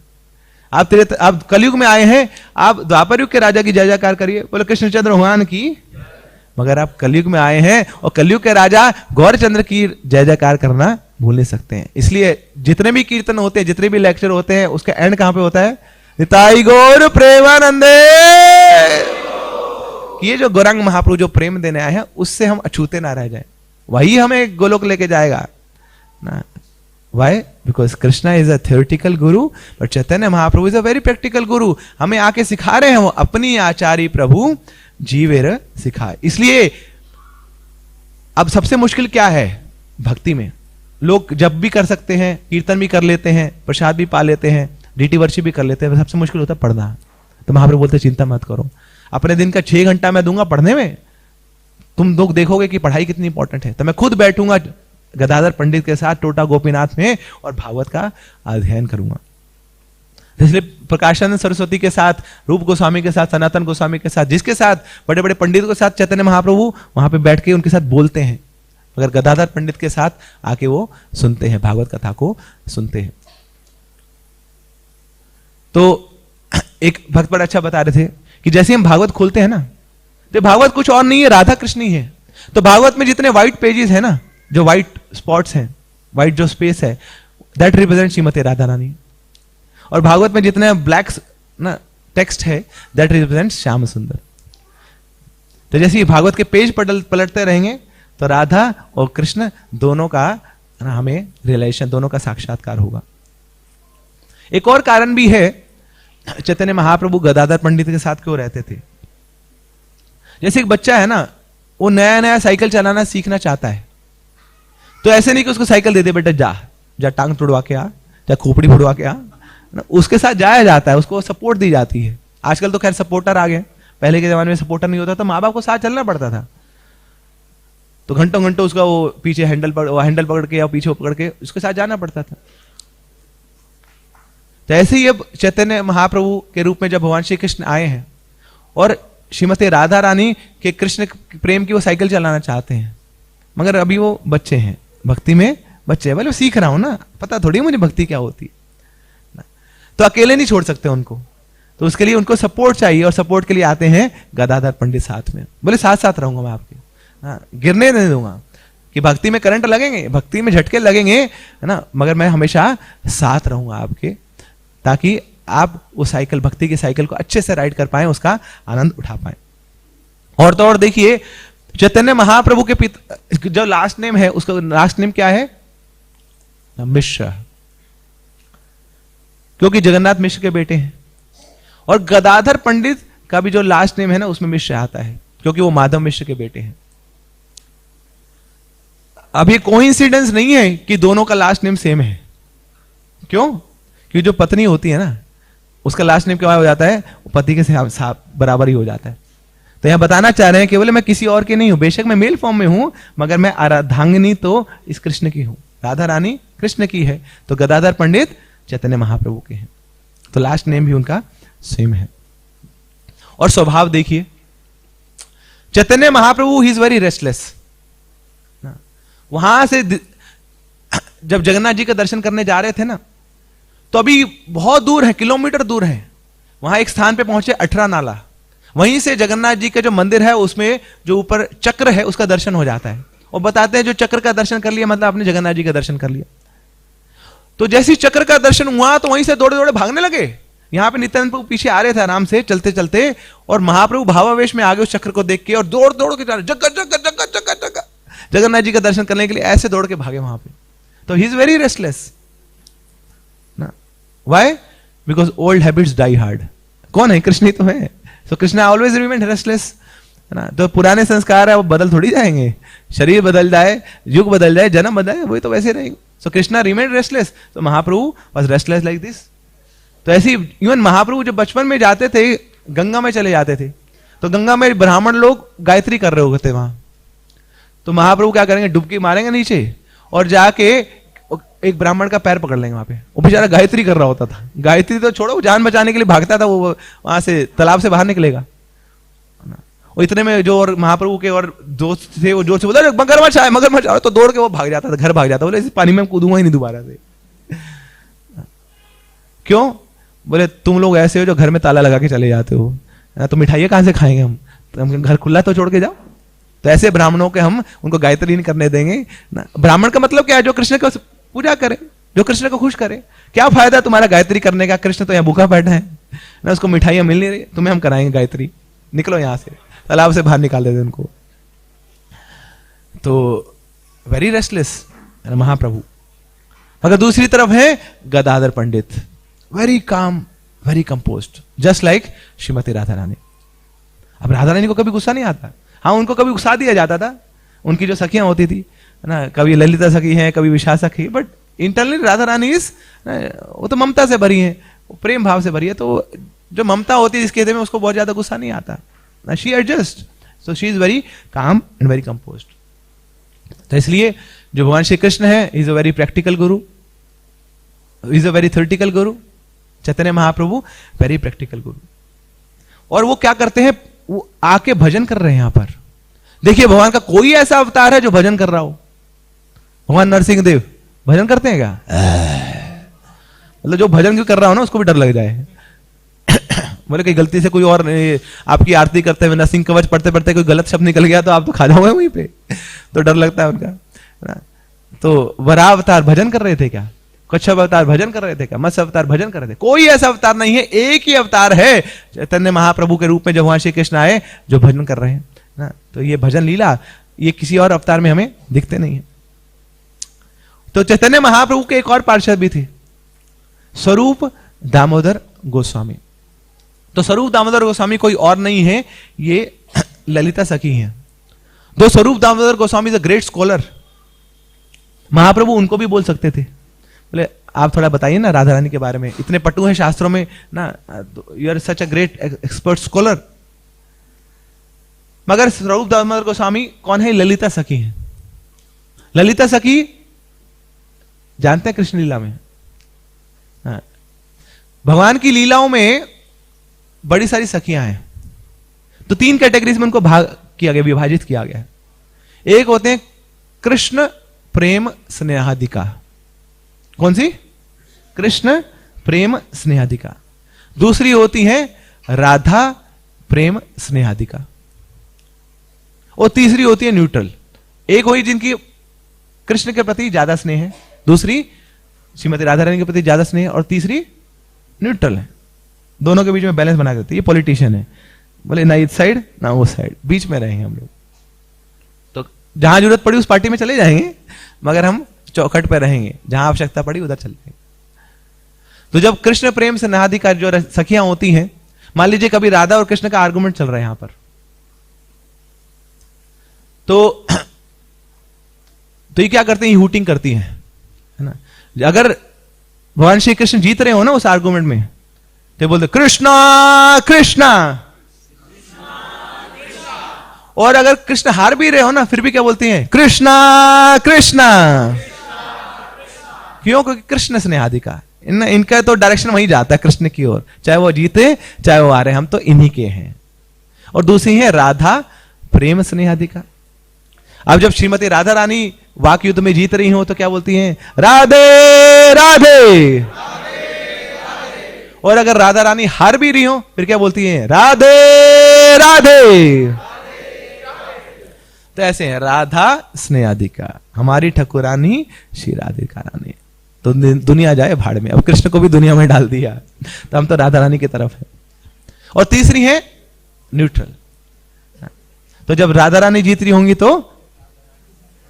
आप कलयुग में आए हैं, आप द्वापर युग के राजा की जय जयकार करिए, बोले कृष्णचंद्र भगवान की। मगर आप कलयुग में आए हैं और कलयुग के राजा गौरचंद्र की जय जयकार करना भूल नहीं सकते हैं। इसलिए जितने भी कीर्तन होते हैं, जितने भी लेक्चर होते हैं, उसका एंड कहां पे होता है? निताई गौर प्रेमानंदे। ये जो गौरांग महाप्रभु जो प्रेम देने आए हैं, उससे हम अछूते ना रह जाए, वही हमें गोलोक लेके जाएगा ना। Why? Because Krishna is a theoretical guru, but Chaitanya Mahaprabhu is a very practical guru. हमें आके सिखा रहे हैं, वो अपनी आचार्य प्रभु जीवेर सिखाए। इसलिए अब सबसे मुश्किल क्या है भक्ति में? लोग जब भी कर सकते हैं, कीर्तन भी कर लेते हैं, प्रसाद भी पा लेते हैं, डीटी वर्शिप भी कर लेते हैं, सबसे मुश्किल होता है पढ़ना। तो महाप्रभु बोलते चिंता मत करो, अपने दिन का 6 घंटा मैं दूंगा पढ़ने में, तुम लोग देखोगे कि पढ़ाई कितनी इंपॉर्टेंट है। तो मैं खुद बैठूंगा गदाधर पंडित के साथ टोटा गोपीनाथ में और भागवत का अध्ययन करूंगा। इसलिए प्रकाशानंद सरस्वती के साथ, रूप गोस्वामी के साथ, सनातन गोस्वामी के साथ, जिसके साथ बड़े बड़े पंडितों के साथ चैतन्य महाप्रभु वहां पे बैठ के उनके साथ बोलते हैं, मगर गदाधर पंडित के साथ आके वो सुनते हैं, भागवत कथा को सुनते हैं। तो एक भक्त बड़ा अच्छा बता रहे थे कि जैसे हम भागवत खोलते हैं ना, तो भागवत कुछ और नहीं है, राधा कृष्ण ही है। तो भागवत में जितने व्हाइट पेजेस है ना, जो व्हाइट स्पॉट्स हैं, व्हाइट जो स्पेस है, दैट रिप्रेजेंट श्रीमती राधा रानी। और भागवत में जितने ब्लैक ना टेक्स्ट है, दैट रिप्रेजेंट श्याम सुंदर। तो जैसे ही भागवत के पेज पलटते रहेंगे तो राधा और कृष्ण दोनों का हमें रियलाइजेशन, दोनों का साक्षात्कार होगा। एक और कारण भी है, चैतन्य महाप्रभु गदाधर पंडित के साथ क्यों रहते थे? जैसे एक बच्चा है ना, वो नया नया साइकिल चलाना सीखना चाहता है, तो ऐसे नहीं कि उसको साइकिल दे दे, बेटा जा टांग तोड़वा के आ, जा खोपड़ी फोड़वा के आ, उसके साथ जाया जाता है, उसको सपोर्ट दी जाती है। आजकल तो खैर सपोर्टर आ गए, पहले के जमाने में सपोर्टर नहीं होता, तो माँ बाप को साथ चलना पड़ता था। तो घंटों घंटों उसका वो पीछे हैंडल पकड़ के या पीछे पकड़ के उसके साथ जाना पड़ता था। तो ऐसे ही अब चैतन्य महाप्रभु के रूप में जब भगवान श्री कृष्ण आए हैं और श्रीमती राधा रानी के कृष्ण प्रेम की वो साइकिल चलाना चाहते हैं, मगर अभी वो बच्चे हैं, भक्ति में बच्चे हैं, बोले सीख रहा हूं ना, पता थोड़ी मुझे भक्ति क्या होती है। तो अकेले नहीं छोड़ सकते उनको, तो उसके लिए उनको सपोर्ट चाहिए, और सपोर्ट के लिए आते हैं गदाधर पंडित साथ में। बोले साथ साथ रहूंगा मैं आपके, हाँ, गिरने नहीं दूंगा, कि भक्ति में करंट लगेंगे, भक्ति में झटके लगेंगे, है ना, मगर मैं हमेशा साथ रहूंगा आपके, ताकि आप वो साइकिल, भक्ति की साइकिल को अच्छे से राइड कर पाए, उसका आनंद उठा पाए। और तो और देखिए, चैतन्य महाप्रभु के पिता जो लास्ट नेम है, उसका लास्ट नेम क्या है? मिश्र, क्योंकि जगन्नाथ मिश्र के बेटे हैं। और गदाधर पंडित का भी जो लास्ट नेम है ना, उसमें मिश्र आता है, क्योंकि वो माधव मिश्र के बेटे हैं। अब ये कोइंसिडेंस नहीं है कि दोनों का लास्ट नेम सेम है। क्यों? क्योंकि जो पत्नी होती है ना, उसका लास्ट नेम क्या हो जाता है? पति के बराबर ही हो जाता है। तो यहां बताना चाह रहे हैं कि बोले मैं किसी और के नहीं हूं, बेशक मैं मेल फॉर्म में हूं, मगर मैं आराधांगिनी तो इस कृष्ण की हूं। राधा रानी कृष्ण की है, तो गदाधर पंडित चैतन्य महाप्रभु के हैं, तो लास्ट नेम भी उनका सेम है। और स्वभाव देखिए, चैतन्य महाप्रभु ही इज वेरी रेस्टलेस। वहां से जब जगन्नाथ जी का दर्शन करने जा रहे थे ना, तो अभी बहुत दूर है, किलोमीटर दूर है, वहां एक स्थान पे पहुंचे 18 नाला, वहीं से जगन्नाथ जी का जो मंदिर है उसमें जो ऊपर चक्र है उसका दर्शन हो जाता है। और बताते हैं जो चक्र का दर्शन कर लिया मतलब आपने जगन्नाथ जी का दर्शन कर लिया। तो जैसे चक्र का दर्शन हुआ तो वहीं से दौड़े दौड़े भागने लगे। यहां पे नित्यानंद प्रभु पीछे आ रहे थे आराम से चलते चलते, और महाप्रभु भावावेश में आगे उस चक्र को देख के और दौड़ दौड़ के जा रहे, जगह जगह जगह जगह जगह जगन्नाथ जी का दर्शन करने के लिए ऐसे दौड़ के भागे वहां पे। तो ही इज वेरी रेस्टलेस ना। Why? Because old habits die hard. कौन है? कृष्ण ही तो है। So Krishna always remain restless ना। तो पुराने संस्कार है वो बदल थोड़ी जाएंगे, शरीर बदल जाए, युग बदल जाए, जन्म बदले, वही तो वैसे रहेंगे। सो कृष्णा रिमेन रेस्टलेस, तो महाप्रभु वाज रेस्टलेस लाइक दिस। तो ऐसी इवन महाप्रभु जब बचपन में जाते थे, गंगा में चले जाते थे, तो गंगा में ब्राह्मण लोग गायत्री कर रहे होते वहां, तो महाप्रभु क्या करेंगे? डुबकी मारेंगे नीचे और जाके एक ब्राह्मण का पैर पकड़ लेंगे वहां पे। वो बेचारा गायत्री कर रहा होता था, गायत्री तो छोड़ो, जान बचाने के लिए भागता था, वो वहां से तालाब से बाहर निकलेगा। और इतने में जो और महाप्रभु के और दोस्त थे वो जोर से बोला मगरमच्छ आए, मगरमच्छ आए, तो दौड़ के वो भाग जाता था, घर भाग जाता। बोले इस पानी में कूदूंगा ही नहीं दोबारा से। क्यों? बोले तुम लोग ऐसे हो जो घर में ताला लगा के चले जाते हो, तो मिठाइयाँ कहां से खाएंगे हम, तो हम घर खुला तो छोड़ के जाओ। तो ऐसे ब्राह्मणों के हम उनको गायत्री नहीं करने देंगे ना। ब्राह्मण का मतलब क्या है? जो कृष्ण को पूजा करे, जो कृष्ण को खुश करे। क्या फायदा तुम्हारा गायत्री करने का? कृष्ण तो यहाँ भूखा बैठा है ना, उसको मिठाइयां मिल नहीं रही, तुम्हें हम कराएंगे गायत्री, निकलो यहां से। तालाब से बाहर निकाल देते उनको। तो वेरी रेस्टलेस महाप्रभु। मगर दूसरी तरफ है Gadadhar Pandit, very calm, very composed, just like Shrimati Radha Rani. अब राधा रानी को कभी गुस्सा नहीं आता। हाँ, उनको कभी गुस्सा दिया जाता था, उनकी जो सखियां होती थी ना, कभी ललिता सखी है, कभी विशा सखी, but internally Radha Rani is, वो तो ममता से भरी है, प्रेम भाव से भरी है। तो जो ममता होती है जिसके हृदय में, उसको बहुत ज्यादा गुस्सा नहीं आता ना। She adjust, so she is very calm and very composed. तो इसलिए जो भगवान श्री कृष्ण है, is a very practical Guru, is a very theoretical Guru. Chaitanya Mahaprabhu very practical गुरु। और वो क्या करते हैं? वो आके भजन कर रहे हैं यहां पर। देखिए, भगवान का कोई ऐसा अवतार है जो भजन कर रहा हो? भगवान नरसिंह देव भजन करते हैं क्या? मतलब जो भजन क्यों कर रहा हो ना, उसको भी डर लग जाए। बोले कहीं गलती से कोई और आपकी आरती करते हुए नरसिंह कवच पढ़ते पढ़ते कोई गलत शब्द निकल गया तो आप तो खा जाओगे वहीं पे, तो डर लगता है उनका। तो वराह अवतार भजन कर रहे थे क्या? कच्छप अवतार भजन कर रहे थे क्या? मत्स्य अवतार भजन कर रहे थे? कोई ऐसा अवतार नहीं है, एक ही अवतार है चैतन्य महाप्रभु के रूप में जो भगवान श्री कृष्ण आए, जो भजन कर रहे हैं ना। तो ये भजन लीला, ये किसी और अवतार में हमें दिखते नहीं है। तो चैतन्य महाप्रभु के एक और पार्षद भी थे, स्वरूप दामोदर गोस्वामी। तो स्वरूप दामोदर गोस्वामी कोई और नहीं है, ये ललिता सखी हैं। दो Swarup Damodar Goswami is a great scholar. Mahaprabhu उनको भी बोल सकते थे, बोले आप थोड़ा बताइए ना राधा रानी के बारे में, इतने पटु हैं शास्त्रों में ना, you are such a great expert scholar. मगर स्वरूप दामोदर गोस्वामी कौन है? ललिता सखी हैं। ललिता सखी जानते हैं कृष्ण लीला में, हाँ, भगवान की लीलाओं में बड़ी सारी सखियां हैं। तो तीन कैटेगरीज में उनको भाग किया गया, विभाजित किया गया है। एक होते हैं कृष्ण प्रेम स्नेहादिका। कौन सी? कृष्ण प्रेम स्नेहादिका। दूसरी होती है राधा प्रेम स्नेहादिका। और तीसरी होती है न्यूट्रल। एक हुई जिनकी कृष्ण के प्रति ज्यादा स्नेह है, दूसरी श्रीमती राधा रानी के प्रति ज्यादा स्नेह, और तीसरी न्यूट्रल है, दोनों के बीच में बैलेंस बना करती है। ये पॉलिटिशियन है, बोले ना इस साइड ना उस साइड, बीच में रहेंगे हम लोग। जहां जरूरत पड़ी उस पार्टी में चले जाएंगे, मगर हम चौखट पर रहेंगे, जहां आवश्यकता पड़ी उधर चले जाएंगे। तो जब कृष्ण प्रेम से नहादि का जो सखियां होती हैं, मान लीजिए कभी राधा और कृष्ण का आर्गुमेंट चल रहा है यहां पर, तो ये क्या करते हैं, हूटिंग करती हैं, है ना। अगर भगवान श्री कृष्ण जीत रहे हो ना उस आर्गुमेंट में, तो बोलते कृष्णा कृष्णा, और अगर कृष्ण हार भी रहे हो ना, फिर भी क्या बोलती हैं, कृष्णा कृष्णा। क्यों? क्योंकि कृष्ण स्नेहादि का इनका तो डायरेक्शन वही जाता है कृष्ण की ओर, चाहे वो जीते चाहे वो हारे, हम तो इन्हीं के हैं। और दूसरी है राधा प्रेम स्नेहादि का। अब जब श्रीमती राधा रानी वाक युद्ध में जीत रही हो तो क्या बोलती हैं, राधे राधे। और अगर राधा रानी हार भी रही हो फिर क्या बोलती हैं, राधे राधे। तो ऐसे है राधा स्नेहादिका, हमारी ठकुरानी श्री राधिका रानी। तो दुनिया जाए भाड़ में, अब कृष्ण को भी दुनिया में डाल दिया, तो हम तो राधा रानी की तरफ है। और तीसरी है न्यूट्रल। तो जब राधा रानी जीत रही होंगी तो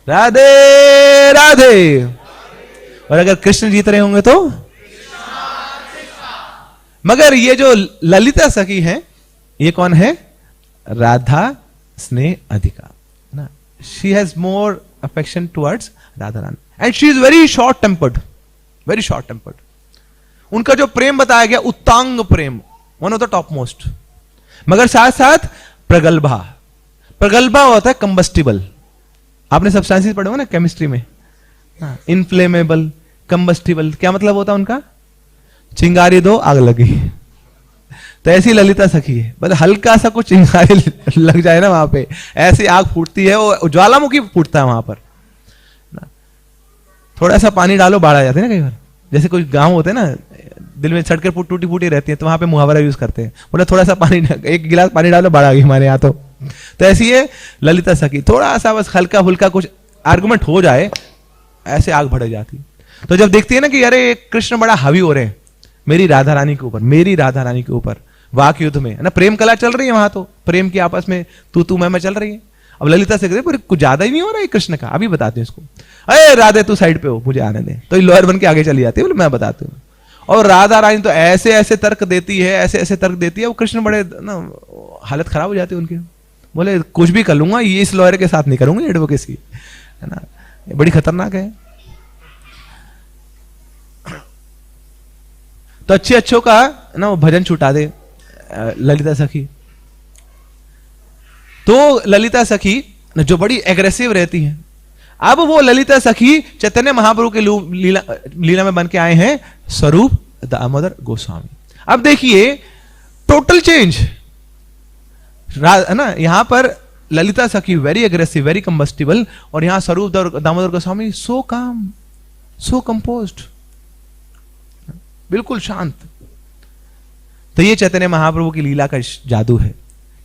राधे राधे, और अगर कृष्ण जीत रहे होंगे तो, मगर ये जो ललिता सखी है ये कौन है, राधा स्नेह अधिका ना। She has more affection towards Radha Rani and she is very short tempered, very short tempered. उनका जो प्रेम बताया गया उत्तांग प्रेम, one of the top most, मगर साथ साथ प्रगल्भा। प्रगल्भा होता है कंबस्टिबल, आपने सब्सटेंसेस पढ़े हो ना केमिस्ट्री में, इनफ्लेमेबल कंबस्टिबल, क्या मतलब होता है उनका, चिंगारी दो आग लगी। तो ऐसी ललिता सखी है, बस हल्का सा कुछ चिंगारी लग जाए ना वहां पे, ऐसी आग फूटती है, वो ज्वालामुखी फूटता है वहां पर। थोड़ा सा पानी डालो बाढ़ आ जाते हैं ना कई बार, जैसे कोई गांव होते हैं ना दिल में सड़कें टूटी फूटी रहती है, तो वहां पे मुहावरा यूज करते हैं, बोला थोड़ा सा पानी, एक गिलास पानी डालो बाढ़ आ गई हमारे यहाँ। तो ऐसी है ललिता सखी, थोड़ा सा बस हल्का फुल्का कुछ आर्गुमेंट हो जाए ऐसे आग भड़क जाती। तो जब देखती है ना कि अरे कृष्ण बड़ा हावी हो रहे हैं मेरी राधा रानी के ऊपर, मेरी राधा रानी के ऊपर, वाक युद्ध में ना प्रेम कला चल रही है वहां, तो प्रेम की आपस में तू मैं चल रही है। अब ललिता से कहते कुछ ज्यादा ही नहीं हो रहा है कृष्ण का, अभी बताते हैं इसको, अरे राधे तू साइड पे हो मुझे आने दे, तो लॉयर बन के आगे चली जाती है, बोले मैं बताती हूँ। और राधा रानी तो ऐसे ऐसे तर्क देती है, ऐसे ऐसे तर्क देती है, वो कृष्ण बड़े ना हालत खराब हो जाती है उनकी, बोले कुछ भी कर लूंगा, ये इस लॉयर के साथ नहीं करूंगा एडवोकेसी, है ना, ये बड़ी खतरनाक है। तो अच्छों का ना वो भजन छुटा दे ललिता सखी। तो ललिता सखी जो बड़ी एग्रेसिव रहती है, अब वो ललिता सखी चैतन्य महाप्रभु के लीला में बन के आए हैं स्वरूप दामोदर गोस्वामी। अब देखिए टोटल चेंज है ना, यहां पर ललिता सखी वेरी एग्रेसिव, वेरी कंबस्टिबल, और यहां स्वरूप दामोदर गोस्वामी सो काम, सो कंपोज्ड, बिल्कुल शांत। तो ये चैतन्य महाप्रभु की लीला का जादू है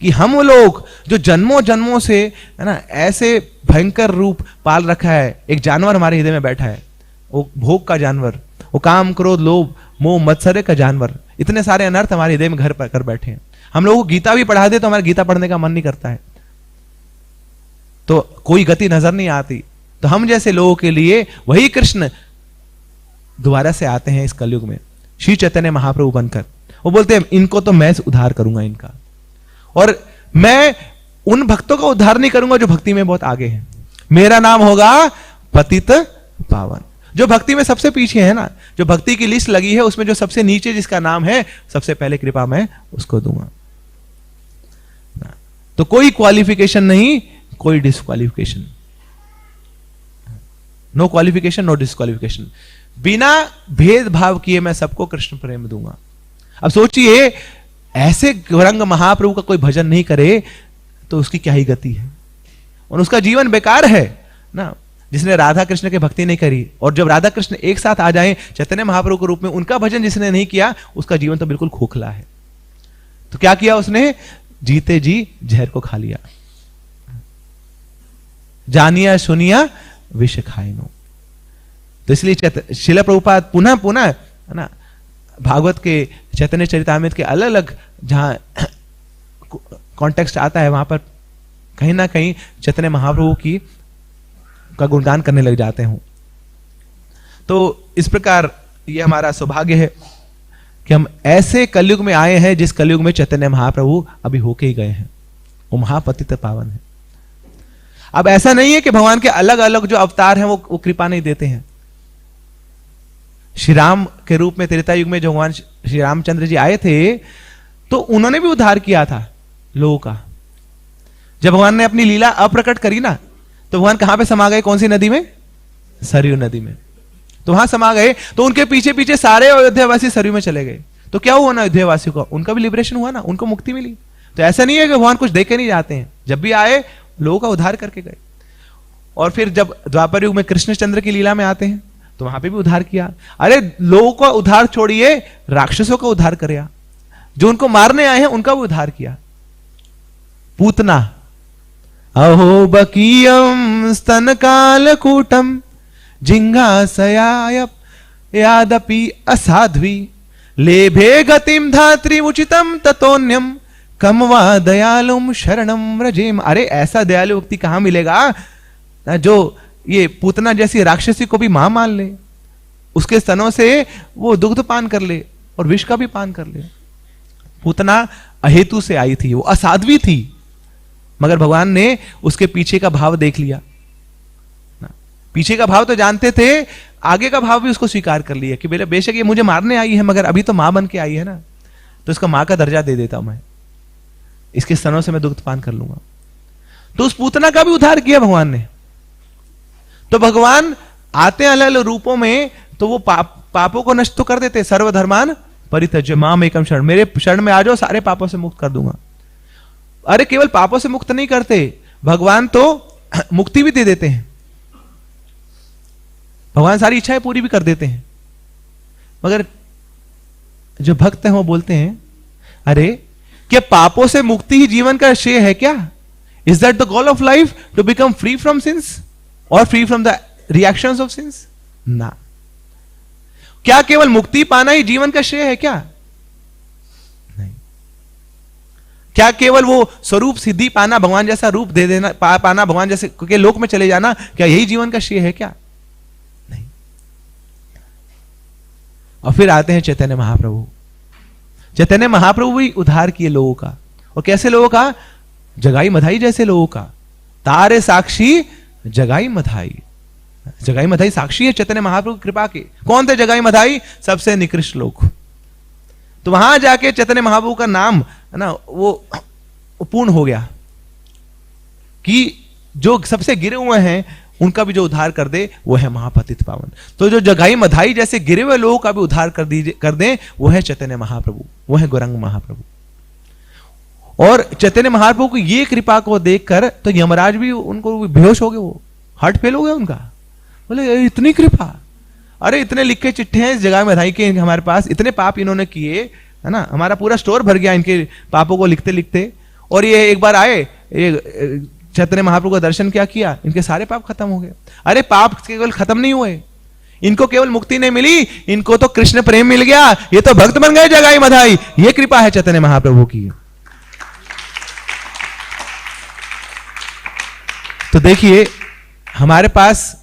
कि हम लोग जो जन्मों जन्मों से है ना ऐसे भयंकर रूप पाल रखा है, एक जानवर हमारे हृदय में बैठा है, वो भोग का जानवर, वो काम क्रोध लोभ मोह मत्सर्य का जानवर, इतने सारे अनर्थ हमारे हृदय में घर पर कर बैठे हैं। हम लोगों को गीता भी पढ़ा दे तो हमारा गीता पढ़ने का मन नहीं करता है, तो कोई गति नजर नहीं आती। तो हम जैसे लोगों के लिए वही कृष्ण दोबारा से आते हैं इस कलयुग में, श्री चैतन्य महाप्रभु बनकर। वो बोलते हैं इनको तो मैं उद्धार करूंगा इनका, और मैं उन भक्तों का उद्धार नहीं करूंगा जो भक्ति में बहुत आगे हैं। मेरा नाम होगा पतित पावन, जो भक्ति में सबसे पीछे है ना, जो भक्ति की लिस्ट लगी है उसमें जो सबसे नीचे जिसका नाम है, सबसे पहले कृपा मैं उसको दूंगा। तो कोई क्वालिफिकेशन नहीं, कोई disqualification, no qualification no disqualification, बिना भेदभाव किए मैं सबको कृष्ण प्रेम दूंगा। अब सोचिए ऐसे गौरंग महाप्रभु का कोई भजन नहीं करे तो उसकी क्या ही गति है, और उसका जीवन बेकार है ना, जिसने राधा कृष्ण की भक्ति नहीं करी। और जब राधा कृष्ण एक साथ आ जाएं चैतन्य महाप्रभु के रूप में, उनका भजन जिसने नहीं किया उसका जीवन तो बिल्कुल खोखला है। तो क्या किया उसने, जीते जी जहर को खा लिया, जानिया सुनिया विष खाइनो। तो इसलिए श्रील प्रभुपाद पुनः पुनः है ना भागवत के चैतन्य चरितामृत के अलग अलग जहां कॉन्टेक्स्ट आता है, वहां पर कहीं ना कहीं चैतन्य महाप्रभु की का गुणगान करने लग जाते हो। तो इस प्रकार ये हमारा सौभाग्य है कि हम ऐसे कलयुग में आए हैं जिस कलयुग में चैतन्य महाप्रभु अभी होके ही गए हैं, वो महापतित पावन है। अब ऐसा नहीं है कि भगवान के अलग अलग जो अवतार हैं वो कृपा नहीं देते हैं। श्री राम के रूप में त्रेता युग में जो भगवान श्री रामचंद्र जी आए थे तो उन्होंने भी उद्धार किया था लोगों का। जब भगवान ने अपनी लीला अप्रकट करी ना, तो भगवान कहां पे समा गए? कौन सी नदी में? सरयू नदी में। तो वहां समा गए तो उनके पीछे पीछे सारे अयोध्यावासी सरयू में चले गए। तो क्या हुआ ना अयोध्यावासियों को? उनका भी लिबरेशन हुआ ना, उनको मुक्ति मिली। तो ऐसा नहीं है कि भगवान कुछ देके नहीं जाते हैं, जब भी आए लोगों का उद्धार करके गए। और फिर जब द्वापर युग में कृष्णचंद्र की लीला में आते हैं तो वहां पे भी उद्धार किया। अरे लोगों का उद्धार छोड़िए, राक्षसों का उद्धार किया, जो उनको मारने आए हैं उनका भी उद्धार किया। पूतना अहो बकीयम स्तन कालकूटम जिंघासयाय यादपि असाध्वी लेभे गतिम धात्री उचितम ततोन्यम कम वा दयालुम शरणम व्रजेम। अरे ऐसा दयालु व्यक्ति कहां मिलेगा जो ये पूतना जैसी राक्षसी को भी मां मान ले, उसके स्तनों से वो दुग्ध पान कर ले और विष का भी पान कर ले। पूतना अहेतु से आई थी, वो असाध्वी थी, मगर भगवान ने उसके पीछे का भाव देख लिया। पीछे का भाव तो जानते थे, आगे का भाव भी उसको स्वीकार कर लिया कि बेशक ये मुझे मारने आई है मगर अभी तो मां बन के आई है ना, तो इसका मां का दर्जा दे देता हूं मैं, इसके स्तनों से मैं दुग्ध पान कर लूंगा। तो उस पूतना का भी उद्धार किया भगवान ने। तो भगवान आते हैं अलग अलग रूपों में, तो वो पापों को नष्ट तो कर देते। सर्वधर्मान परित्यज्य माम एकम शरण, मेरे शरण में आ जाओ, सारे पापों से मुक्त कर दूंगा। अरे केवल पापों से मुक्त नहीं करते भगवान, तो मुक्ति भी दे देते हैं। भगवान सारी इच्छाएं पूरी भी कर देते हैं। मगर जो भक्त हैं वो बोलते हैं, अरे क्या पापों से मुक्ति ही जीवन का श्रेय है क्या? Is that the goal of life, to become free from sins और free from the reactions of sins? ना। क्या केवल मुक्ति पाना ही जीवन का श्रेय है क्या? नहीं। क्या केवल वो स्वरूप सिद्धि पाना, भगवान जैसा रूप दे देना, पाना, भगवान जैसे के लोक में चले जाना, क्या यही जीवन का श्रेय है क्या? नहीं। और फिर आते हैं चैतन्य महाप्रभु। चैतन्य महाप्रभु भी उद्धार किए लोगों का। और कैसे लोगों का? जगाई मधाई जैसे लोगों का। तारे साक्षी जगाई मधाई। जगाई मधाई साक्षी है चैतन्य महाप्रभु की कृपा के। कौन थे जगाई मधाई? सबसे निकृष्ट लोग। तो वहां जाके चैतन्य महाप्रभु का नाम है ना, वो पूर्ण हो गया कि जो सबसे गिरे हुए हैं उनका भी जो उद्धार कर दे वो है महापतित पावन। तो जो जगाई मधाई जैसे गिरे हुए लोगों का भी उद्धार कर दें वो है चैतन्य महाप्रभु, वो है गौरांग महाप्रभु। और चैतन्य महाप्रभु की ये कृपा को देखकर तो यमराज भी उनको बेहोश हो गए, वो हार्ट फेल हो गया उनका। बोले इतनी कृपा, अरे इतने लिखे चिट्ठे हैं इस जगह मधाई के हमारे पास, इतने पाप इन्होंने किए है ना, हमारा पूरा स्टोर भर गया इनके पापों को लिखते लिखते। और ये एक बार आए, चैतन्य महाप्रभु का दर्शन क्या किया, इनके सारे पाप खत्म हो गए। अरे पाप केवल खत्म नहीं हुए, इनको केवल मुक्ति नहीं मिली, इनको तो कृष्ण प्रेम मिल गया, ये तो भक्त बन गए जगाई मधाई। ये कृपा है चैतन्य महाप्रभु की। तो देखिए हमारे पास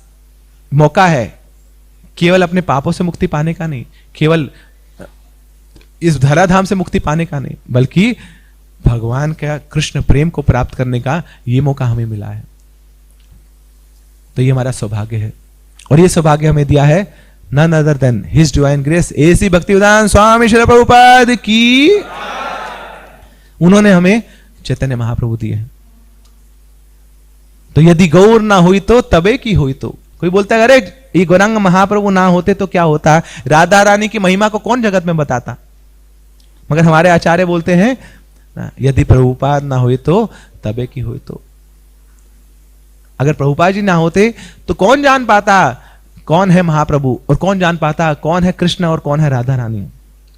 मौका है केवल अपने पापों से मुक्ति पाने का नहीं, केवल इस धराधाम से मुक्ति पाने का नहीं, बल्कि भगवान का कृष्ण प्रेम को प्राप्त करने का ये मौका हमें मिला है। तो ये हमारा सौभाग्य है। और ये सौभाग्य हमें दिया है none other than his divine grace. ऐसी भक्तिवेदांत स्वामी श्री प्रभुपाद की, उन्होंने हमें चैतन्य महाप्रभु दिए हैं। तो यदि गौर ना हुई तो तबे की हुई तो। कोई बोलता है अरे ये गौरांग महाप्रभु ना होते तो क्या होता, राधा रानी की महिमा को कौन जगत में बताता। मगर हमारे आचार्य बोलते हैं यदि प्रभुपाद ना हुए तो तबे की हुई तो। अगर प्रभुपाद जी ना होते तो कौन जान पाता कौन है महाप्रभु, और कौन जान पाता कौन है कृष्ण और कौन है राधा रानी।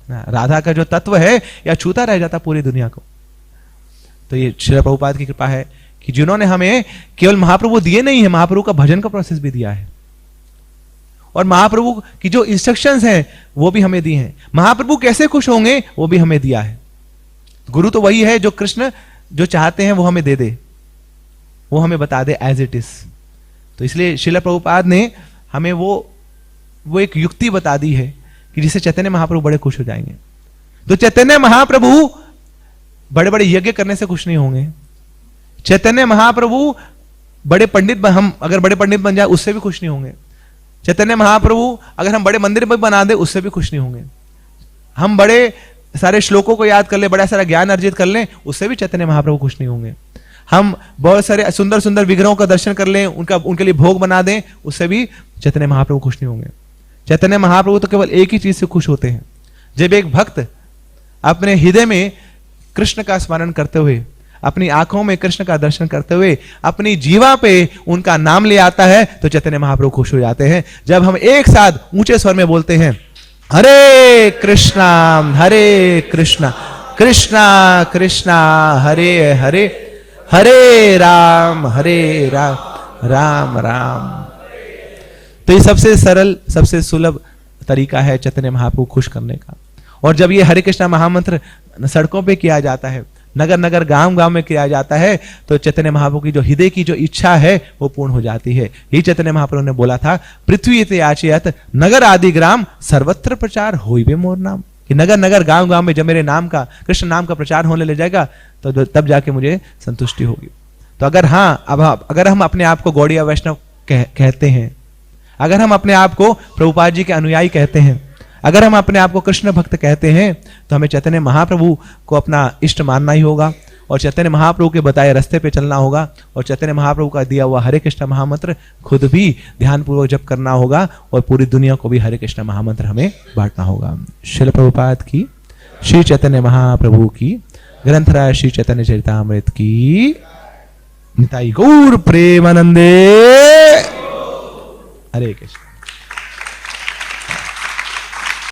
राधा का जो तत्व है या छूता रह जाता पूरी दुनिया को। तो ये श्री प्रभुपाद की कृपा है कि जिन्होंने हमें केवल महाप्रभु दिए नहीं है, महाप्रभु का भजन का प्रोसेस भी दिया है, और महाप्रभु की जो इंस्ट्रक्शंस हैं वो भी हमें दिए हैं। महाप्रभु कैसे खुश होंगे वो भी हमें दिया है। गुरु तो वही है जो कृष्ण जो चाहते हैं वो हमें दे दे, वो हमें बता दे एज इट इज। तो इसलिए श्रील प्रभुपाद ने हमें वो एक युक्ति बता दी है कि जिससे चैतन्य महाप्रभु बड़े खुश हो जाएंगे। तो चैतन्य महाप्रभु बड़े बड़े यज्ञ करने से खुश नहीं होंगे। चैतन्य महाप्रभु बड़े पंडित, हम अगर बड़े पंडित बन जाए उससे भी खुश नहीं होंगे। चैतन्य महाप्रभु अगर हम बड़े मंदिर में बना दे उससे भी खुश नहीं होंगे। हम बड़े सारे श्लोकों को याद कर ले, बड़ा सारा ज्ञान अर्जित कर लें, उससे भी चैतन्य महाप्रभु खुश नहीं होंगे। हम बहुत सारे सुंदर सुंदर विग्रहों का दर्शन कर लें, उनके लिए भोग बना दें, उससे भी चैतन्य महाप्रभु खुश नहीं होंगे। चैतन्य महाप्रभु तो केवल एक ही चीज से खुश होते हैं, जब एक भक्त अपने हृदय में कृष्ण का स्मरण करते हुए, अपनी आंखों में कृष्ण का दर्शन करते हुए, अपनी जीवा पे उनका नाम ले आता है, तो चैतन्य महाप्रभु खुश हो जाते हैं। जब हम एक साथ ऊंचे स्वर में बोलते हैं हरे कृष्णा कृष्णा कृष्णा हरे हरे, हरे राम राम राम, तो ये सबसे सरल, सबसे सुलभ तरीका है चैतन्य महाप्रभु खुश करने का। और जब ये हरे कृष्णा महामंत्र सड़कों पे किया जाता है, नगर नगर गांव गांव में किया जाता है, तो चैतन्य महाप्रभु की जो हृदय की जो इच्छा है वो पूर्ण हो जाती है। यही चैतन्य महाप्रभु ने बोला था, पृथ्वी ते याचयत नगर आदि ग्राम सर्वत्र प्रचार होइबे मोर नाम, कि नगर नगर गांव गांव में जब मेरे नाम का, कृष्ण नाम का प्रचार होने लग जाएगा तो तब जाके मुझे संतुष्टि होगी। तो अगर हम अपने आप को गौड़िया वैष्णव कहते हैं, अगर हम अपने आप को प्रभुपाद जी के अनुयायी कहते हैं, अगर हम अपने आप को कृष्ण भक्त कहते हैं, तो हमें चैतन्य महाप्रभु को अपना इष्ट मानना ही होगा और चैतन्य महाप्रभु के बताए रास्ते पे चलना होगा और चैतन्य महाप्रभु का दिया हुआ हरे कृष्ण महामंत्र खुद भी ध्यानपूर्वक जप करना होगा और पूरी दुनिया को भी हरे कृष्ण महामंत्र हमें बांटना होगा। श्रील प्रभुपाद की, श्री चैतन्य महाप्रभु की, ग्रंथराज श्री चैतन्य चरितामृत की, निताई गौर प्रेमानंदे। हरे कृष्ण।